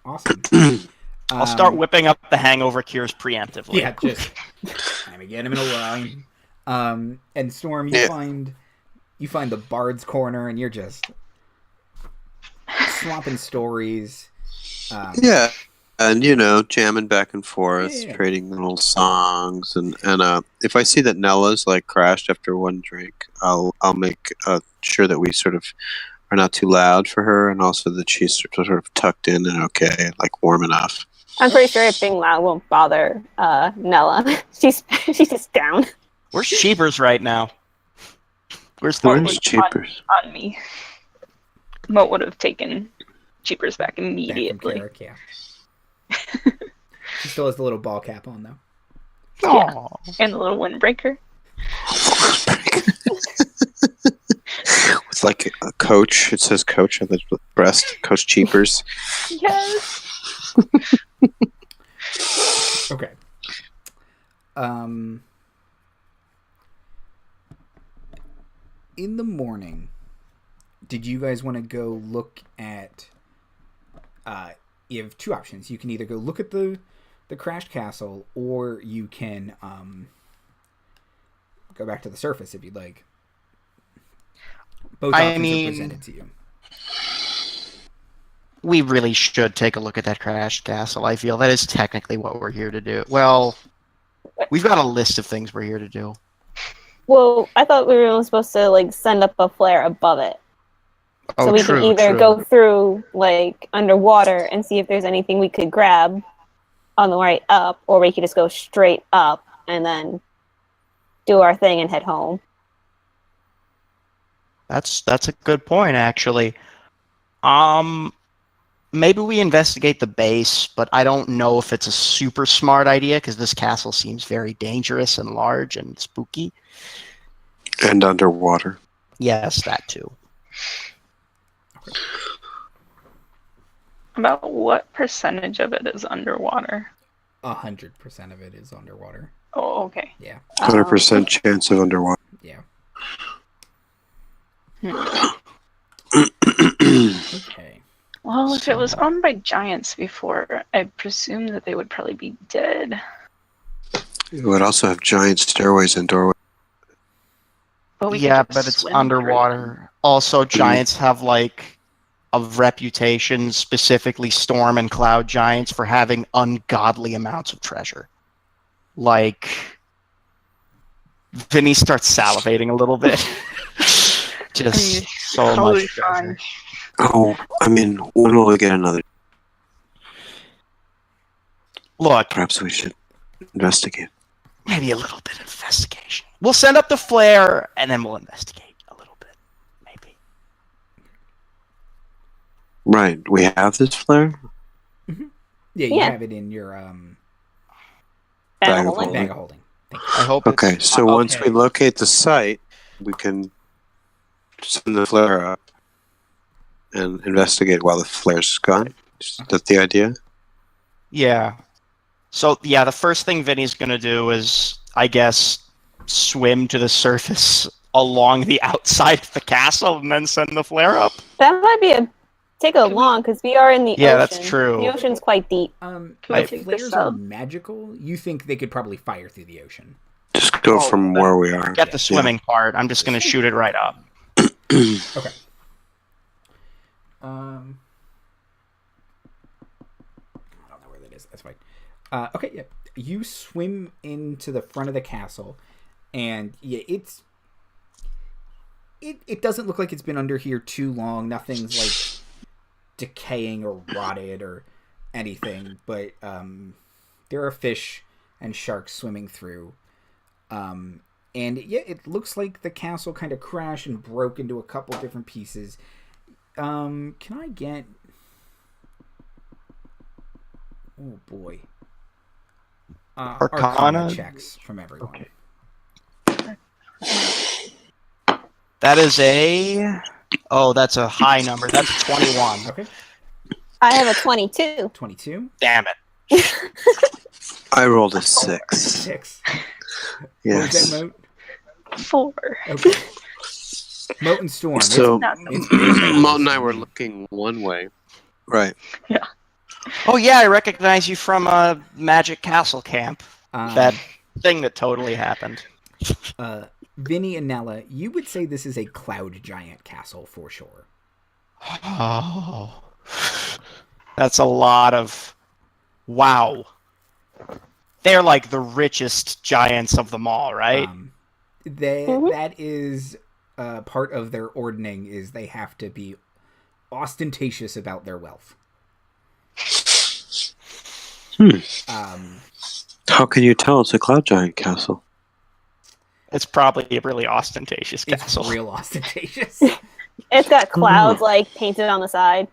Awesome. I'll start whipping up the hangover cures preemptively. Yeah, just let me get him in a line. And Storm, you find the Bard's Corner, and you're just swapping stories. Yeah, and jamming back and forth, trading little songs, and if I see that Nella's crashed after one drink, I'll make sure that we sort of are not too loud for her, and also that she's sort of tucked in and okay, warm enough. I'm pretty sure if being loud won't bother Nella. She's just down. Where's Cheapers right now? Where's Cheapers? On me. Mote would have taken Cheapers back immediately. Carric, yeah. She still has the little ball cap on, though. Yeah. And the little windbreaker. It's like a coach. It says coach on the breast. Coach Cheapers. Yes. Okay. In the morning, did you guys want to go look at... you have two options. You can either go look at the crashed castle, or you can go back to the surface if you'd like. Both options are presented to you. We really should take a look at that crashed castle. I feel that is technically what we're here to do. Well, we've got a list of things we're here to do. Well, I thought we were only supposed to send up a flare above it. So we can either go through underwater and see if there's anything we could grab on the way up, or we could just go straight up and then do our thing and head home. That's a good point, actually. Maybe we investigate the base, but I don't know if it's a super smart idea because this castle seems very dangerous and large and spooky. And underwater. Yes, that too. About what percentage of it is underwater? 100% of it is underwater. Oh, okay. Yeah. 100% chance of underwater. Yeah. Okay. Well, if it was owned by giants before, I presume that they would probably be dead. It would also have giant stairways and doorways. But but it's underwater. Also, giants have a reputation, specifically storm and cloud giants, for having ungodly amounts of treasure. Vinnie starts salivating a little bit. Just so much treasure. Oh, when will we get another? Look, perhaps we should investigate. Maybe a little bit of investigation. We'll send up the flare, and then we'll investigate a little bit, maybe. Right. We have this flare? Mm-hmm. Yeah, you have it in your bag of holding. I hope. Okay, so once we locate the site, we can send the flare up and investigate while the flare's gone. Is that the idea? Yeah. So, yeah, the first thing Vinny's going to do is, I guess, swim to the surface along the outside of the castle and then send the flare up. That might take a long, because we are in the ocean. Yeah, that's true. The ocean's quite deep. If flares are magical, you think they could probably fire through the ocean. Just go from where we are. Get the swimming part. I'm just going to shoot it right up. Okay. I don't know where that is. That's fine. Okay, yeah. You swim into the front of the castle, and yeah, it doesn't look like it's been under here too long. Nothing's like decaying or rotted or anything, but there are fish and sharks swimming through. And yeah, it looks like the castle kind of crashed and broke into a couple different pieces. Can I get... Oh boy. Arcana checks from everyone. Okay. That is a... Oh, that's a high number. That's 21. Okay. I have a 22. 22? Damn it. I rolled a 6. 6. Yes. What was that, Mote? 4. Okay. Mote and Storm. So, Mote and I were looking one way. Right. Yeah. Oh, yeah, I recognize you from Magic Castle Camp. That thing that totally happened. Vinnie and Nella, you would say this is a cloud giant castle for sure. Oh. That's a lot of... Wow. They're like the richest giants of them all, right? That is part of their ordning, is they have to be ostentatious about their wealth. How can you tell it's a cloud giant castle? It's probably a really ostentatious castle. It's real ostentatious. It's got clouds like painted on the side.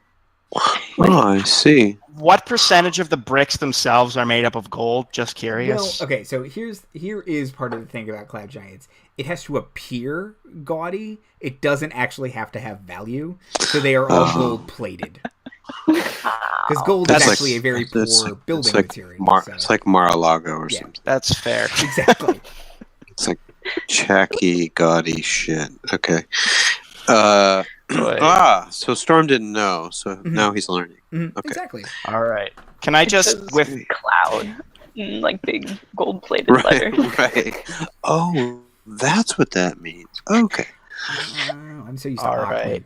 Oh, I see. What percentage of the bricks themselves are made up of gold? Just curious. Well, okay, so here is part of the thing about cloud giants. It has to appear gaudy. It doesn't actually have to have value. So they are all gold plated. Because gold is actually a very poor building material. It's like Mar-a-Lago or something. That's fair. Exactly. It's like chacky, gaudy shit. Okay. So Storm didn't know, so now he's learning. Mm-hmm. Okay. Exactly. All right. Can I just with cloud, like big gold-plated letters? Right. Oh, that's what that means. Okay. I'm so used to all Aquaman. right.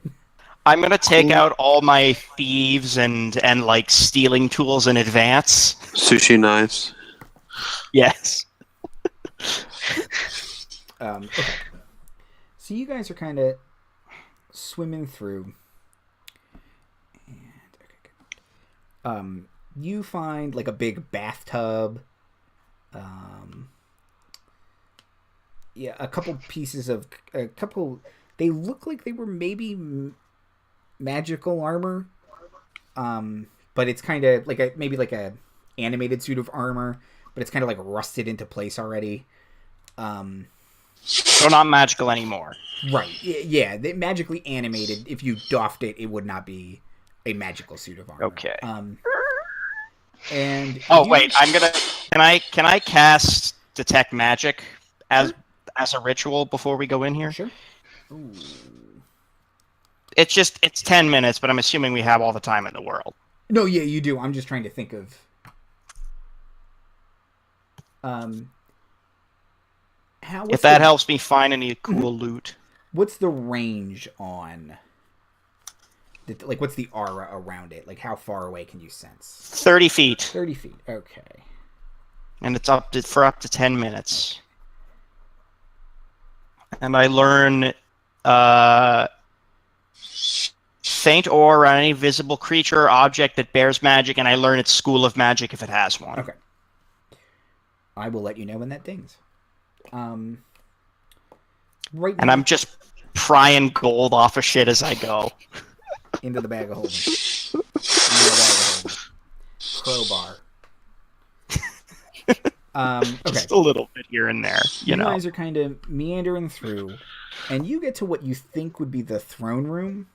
I'm gonna take out all my thieves and like stealing tools in advance. Sushi knives. Yes. Okay. So you guys are kind of swimming through, and you find like a big bathtub. A couple pieces of They look like they were maybe magical armor, but it's kind of like maybe a animated suit of armor, but it's kind of like rusted into place already. So not magical anymore. Right. Yeah, they magically animated. If you doffed it, it would not be a magical suit of armor. Okay. And wait, can I cast detect magic as a ritual before we go in here? Sure. Ooh. It's 10 minutes, but I'm assuming we have all the time in the world. No, yeah, you do. I'm just trying to think of if that helps me find any cool loot. What's the range on what's the aura around it? Like, how far away can you sense? 30 feet. 30 feet. Okay. And it's up to 10 minutes. And I learn faint aura on any visible creature or object that bears magic, and I learn its school of magic if it has one. Okay. I will let you know when that dings. Right now, and I'm just prying gold off of shit as I go. Into the bag of holding. Crowbar. Okay. Just a little bit here and there, you know. guys are kind of meandering through, and you get to what you think would be the throne room,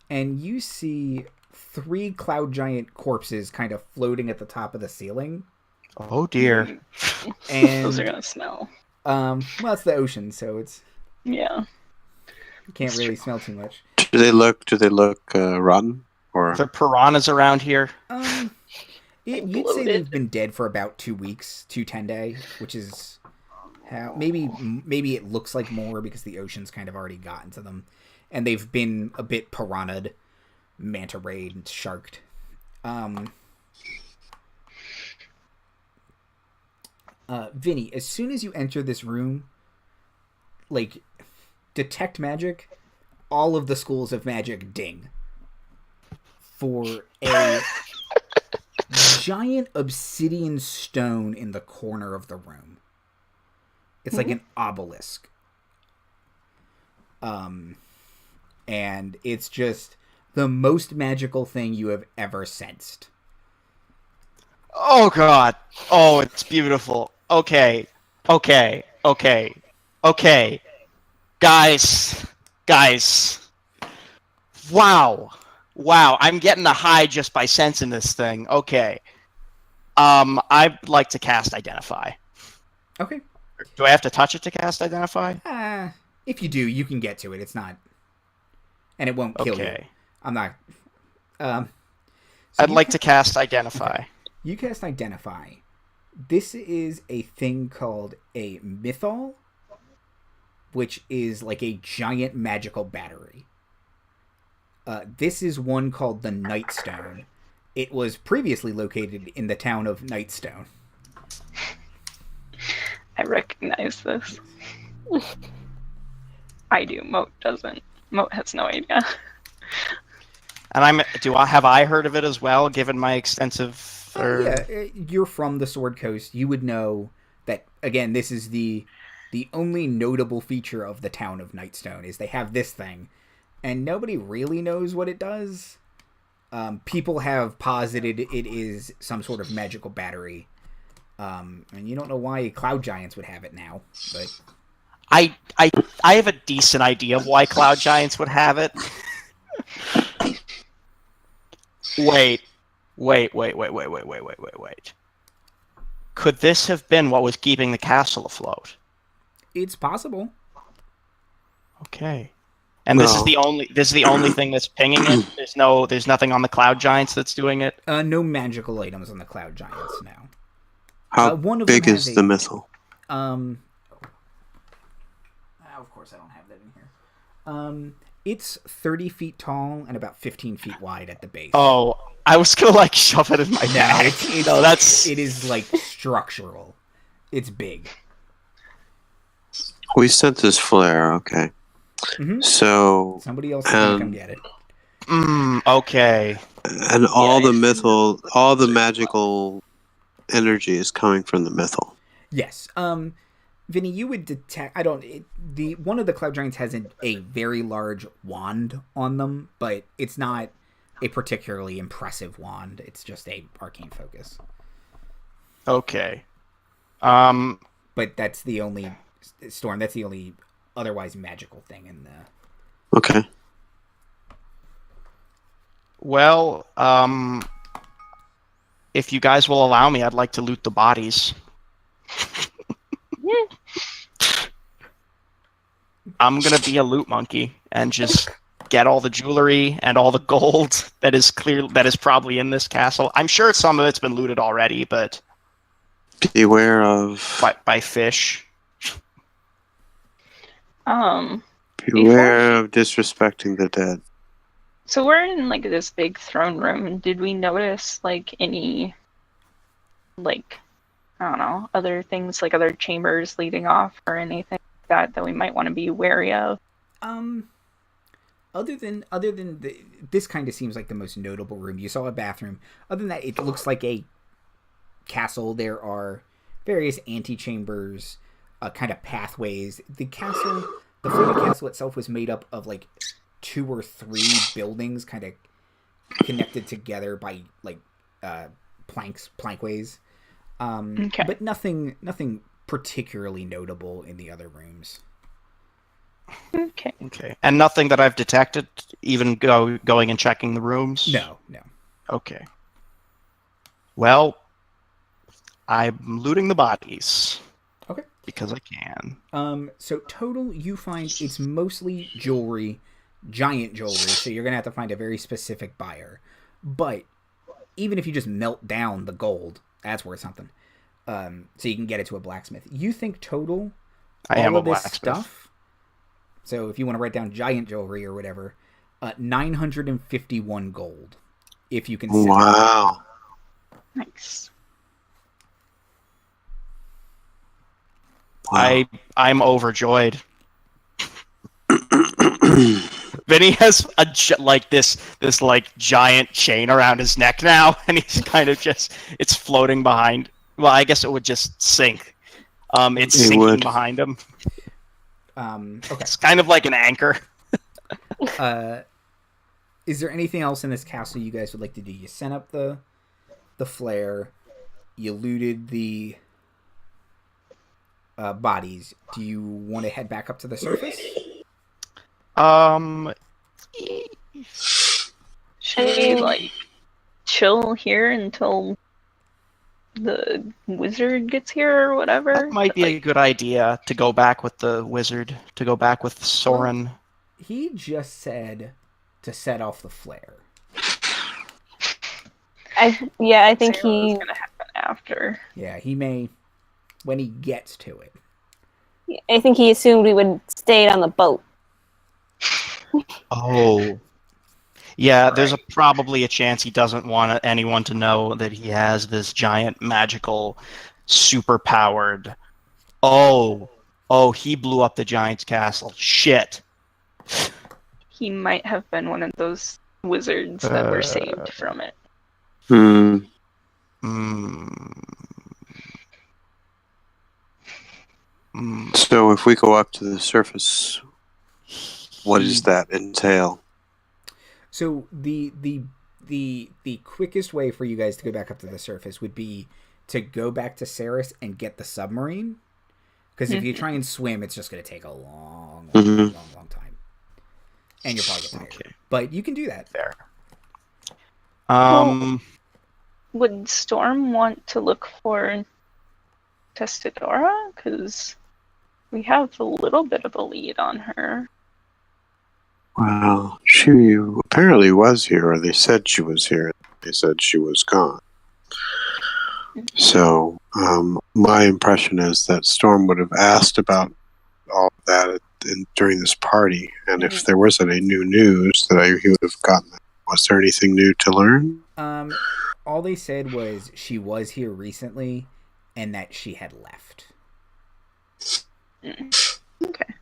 and you see 3 cloud giant corpses kind of floating at the top of the ceiling. Oh dear. And those are gonna smell. well, it's the ocean, so it's Yeah. you can't really smell too much. Do they look rotten or? Are there piranhas around here? You'd say they've been dead for about 2 weeks, 10 day, which is how maybe it looks like more because the ocean's kind of already gotten to them, and they've been a bit piranha'd, manta rayed, and sharked. Vinnie, as soon as you enter this room, like, detect magic, all of the schools of magic ding for a giant obsidian stone in the corner of the room. It's like an obelisk. And it's just the most magical thing you have ever sensed. Oh god. Oh, it's beautiful. Okay. Guys. Wow. I'm getting a high just by sensing this thing. Okay. I'd like to cast Identify. Okay. Do I have to touch it to cast Identify? If you do, you can get to it. It's not... And it won't kill you. I'm not... So I'd like to cast Identify. Okay. You cast Identify. This is a thing called a mythal, which is like a giant magical battery. This is one called the Nightstone. It was previously located in the town of Nightstone. I recognize this. I do. Mote doesn't. Mote has no idea. And have I heard of it as well, given my extensive... Yeah, you're from the Sword Coast. You would know that, again, this is the only notable feature of the town of Nightstone, is they have this thing, and nobody really knows what it does. People have posited it is some sort of magical battery. And you don't know why Cloud Giants would have it now, but... I have a decent idea of why Cloud Giants would have it. Wait. Could this have been what was keeping the castle afloat? It's possible. Okay. And this is the only thing that's pinging it? There's nothing on the Cloud Giants that's doing it? No magical items on the Cloud Giants now. How big is the missile? Of course I don't have that in here. It's 30 feet tall and about 15 feet wide at the base. Oh, I was gonna shove it in my bag. It is structural. It's big. We sent this flare, okay. Mm-hmm. So somebody else is gonna come get it. Okay. And all the magical energy is coming from the mythal. Yes. Vinnie, you would detect... one of the Cloud Giants has a very large wand on them, but it's not a particularly impressive wand. It's just a arcane focus. Okay. But that's the only... Storm, that's the only otherwise magical thing in the... Okay. Well, if you guys will allow me, I'd like to loot the bodies. I'm gonna be a loot monkey and just get all the jewelry and all the gold that is probably in this castle. I'm sure some of it's been looted already, but beware of by fish. Beware of disrespecting the dead. So we're in this big throne room. Did we notice any I don't know, other things, other chambers leading off or anything like that we might want to be wary of? Other than this kind of seems like the most notable room. You saw a bathroom. Other than that, it looks like a castle. There are various antechambers, kind of pathways. The floating castle itself was made up of 2 or 3 buildings, kind of connected together by plankways. Okay. But nothing particularly notable in the other rooms. Okay. And nothing that I've detected, even going and checking the rooms? No. Okay. Well, I'm looting the bodies. Okay. Because I can. So total, you find it's mostly jewelry, giant jewelry, so you're going to have to find a very specific buyer. But even if you just melt down the gold, that's worth something. So you can get it to a blacksmith. You think total, all of this stuff, so if you want to write down giant jewelry or whatever, 951 gold. If you can sell it. Wow. Nice. Wow. I'm overjoyed. Vinnie has this like giant chain around his neck now, and he's kind of it's floating behind. Well, I guess it would just sink. It's sinking behind him. Okay. It's kind of like an anchor. Is there anything else in this castle you guys would like to do? You sent up the flare. You looted the bodies. Do you want to head back up to the surface? Should we like chill here until the wizard gets here or whatever? That might be a good idea to go back with the wizard, to go back with Soren. Well, he just said to set off the flare. I think he's gonna happen after. Yeah, he may when he gets to it. I think he assumed we would stay on the boat. Oh. Yeah, there's probably a chance he doesn't want anyone to know that he has this giant magical, super-powered... Oh, he blew up the giant's castle. Shit. He might have been one of those wizards that were saved from it. So if we go up to the surface, what does that entail? So the quickest way for you guys to go back up to the surface would be to go back to Ceres and get the submarine. Because if you try and swim, it's just going to take a long time. And you're probably tired. Okay. But you can do that. Fair. Would Storm want to look for Testadora? Because we have a little bit of a lead on her. Well, she apparently was here, or they said she was here. They said she was gone. So, my impression is that Storm would have asked about all of that during this party, and if there was any new news, he would have gotten that. Was there anything new to learn? All they said was she was here recently, and that she had left. Okay.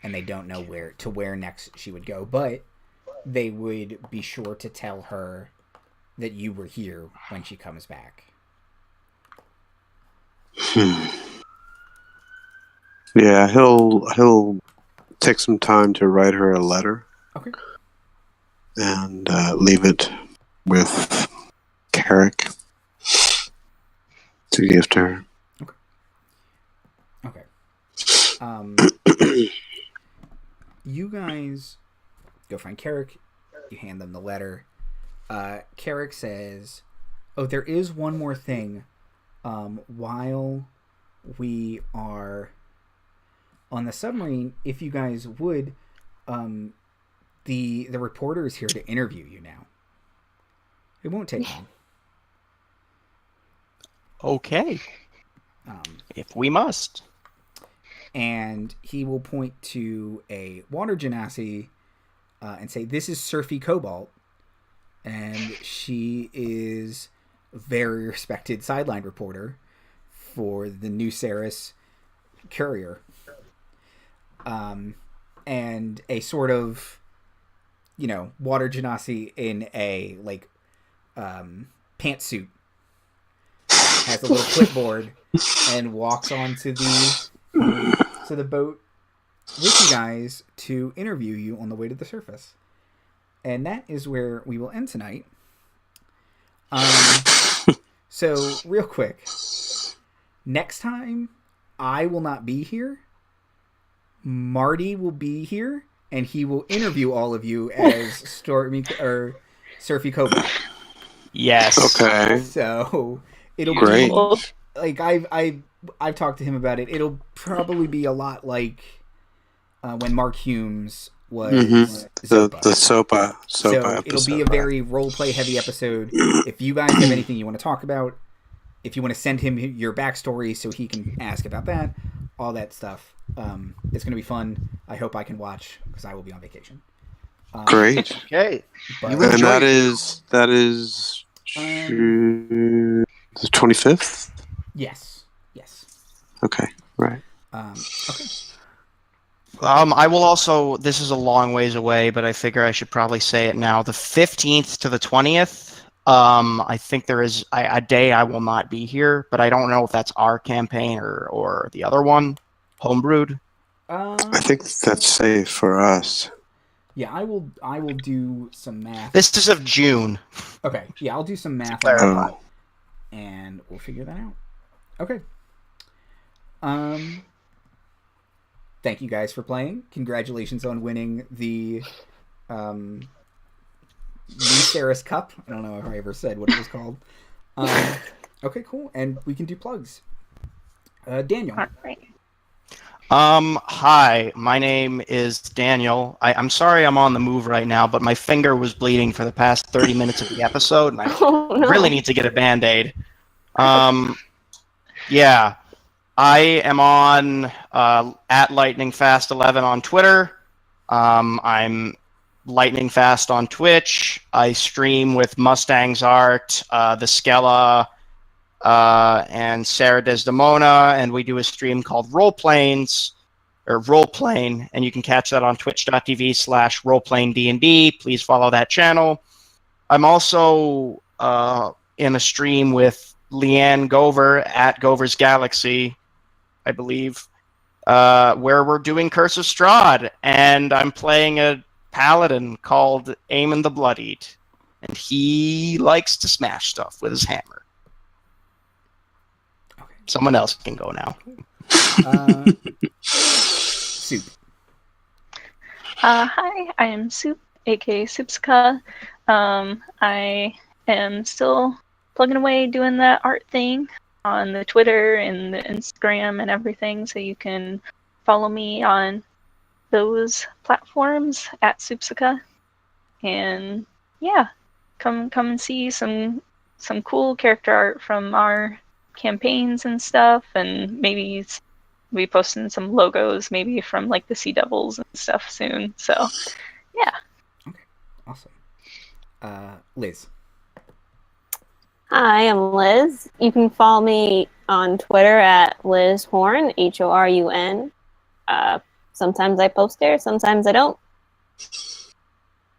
And they don't know where next she would go, but they would be sure to tell her that you were here when she comes back. Yeah, he'll take some time to write her a letter. Okay. And leave it with Carric to give to her. Okay. You guys go find Carric. You hand them the letter. Carric says, "Oh, there is one more thing. While we are on the submarine, if you guys would, the reporter is here to interview you now. It won't take long." Okay. If we must. And he will point to a water genasi and say, "This is Surfy Cobalt." And she is a very respected sideline reporter for the New Ceres Courier. And a sort of, water genasi in a, pantsuit has a little clipboard and walks onto the boat with you guys to interview you on the way to the surface. And that is where we will end tonight. So, real quick. Next time, I will not be here. Marty will be here, and he will interview all of you as Surfy Cobalt. Yes. Okay. So, It'll Great. be like I've talked to him about it. It'll probably be a lot like when Mark Humes was Zopa. The Sopa So episode, it'll be a very roleplay heavy episode. If you guys have anything you want to talk about, if you want to send him your backstory so he can ask about that, all that stuff, it's going to be fun. I hope I can watch because I will be on vacation. Great. Okay. And that is the 25th. Yes. Okay. Right. Okay. I will also. This is a long ways away, but I figure I should probably say it now. The 15th to the 20th. I think there is a day I will not be here, but I don't know if that's our campaign or the other one, Homebrewed. I think that's safe for us. Yeah, I will do some math. This is of June. Okay. Yeah, I'll do some math on that, and we'll figure that out. Okay. Thank you guys for playing. Congratulations on winning the Lucerus Cup. I don't know if I ever said what it was called. Okay, cool. And we can do plugs. Daniel. All right. Hi, my name is Daniel. I'm sorry I'm on the move right now, but my finger was bleeding for the past 30 minutes of the episode, and I really need to get a Band-Aid. Yeah. I am on at LightningFast11 on Twitter. I'm Lightning Fast on Twitch. I stream with Mustang's Art, the Skella, and Sarah Desdemona, and we do a stream called Roleplaying, and you can catch that on twitch.tv/roleplayingdnd. Please follow that channel. I'm also in a stream with Leanne Gover at Gover's Galaxy, I believe, where we're doing Curse of Strahd, and I'm playing a paladin called Aemon the Bloodied, and he likes to smash stuff with his hammer. Okay. Someone else can go now. Soup. Hi, I am Soup, aka Soupska. I am still plugging away doing that art thing on the Twitter and the Instagram and everything, so you can follow me on those platforms at Soupsica. And yeah, come and see some cool character art from our campaigns and stuff, and maybe we posting some logos maybe from like the Sea Devils and stuff soon. So yeah. Okay, awesome. Liz. Hi, I'm Liz. You can follow me on Twitter at Liz Horn, HORUN. Sometimes I post there, sometimes I don't.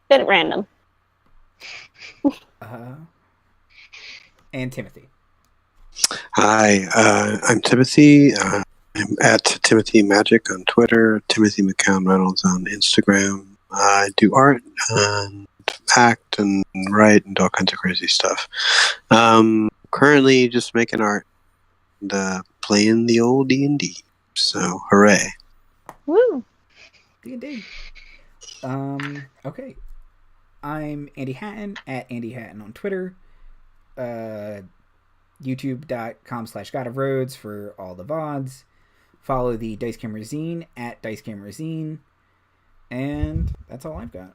Bit random. And Timothy. Hi, I'm Timothy. I'm at Timothy Magic on Twitter, Timothy McCown Reynolds on Instagram. I do art and act and write and all kinds of crazy stuff. Currently just making art and playing the old D&D. So, hooray. Woo! D&D. Okay. I'm Andy Hatton at Andy Hatton on Twitter. YouTube.com/GodOfRoads for all the VODs. Follow the Dice Camera Zine at Dice Camera Zine. And that's all I've got.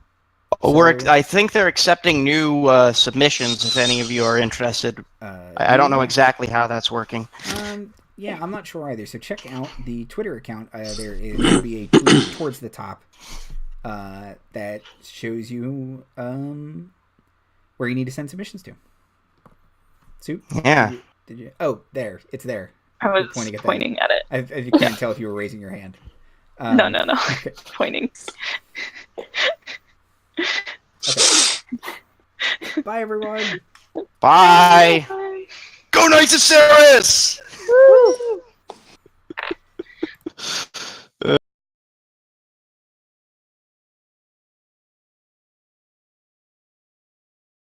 I think they're accepting new submissions if any of you are interested. I don't know exactly how that's working. Yeah, I'm not sure either. So check out the Twitter account. There will be a tweet towards the top that shows you where you need to send submissions to. Soup? Yeah. Did you? Oh, there. It's there. I was pointing at it. I couldn't tell if you were raising your hand. No. Okay. Pointing. Okay. Bye, everyone. Bye. Bye. Go Knights of Ceres!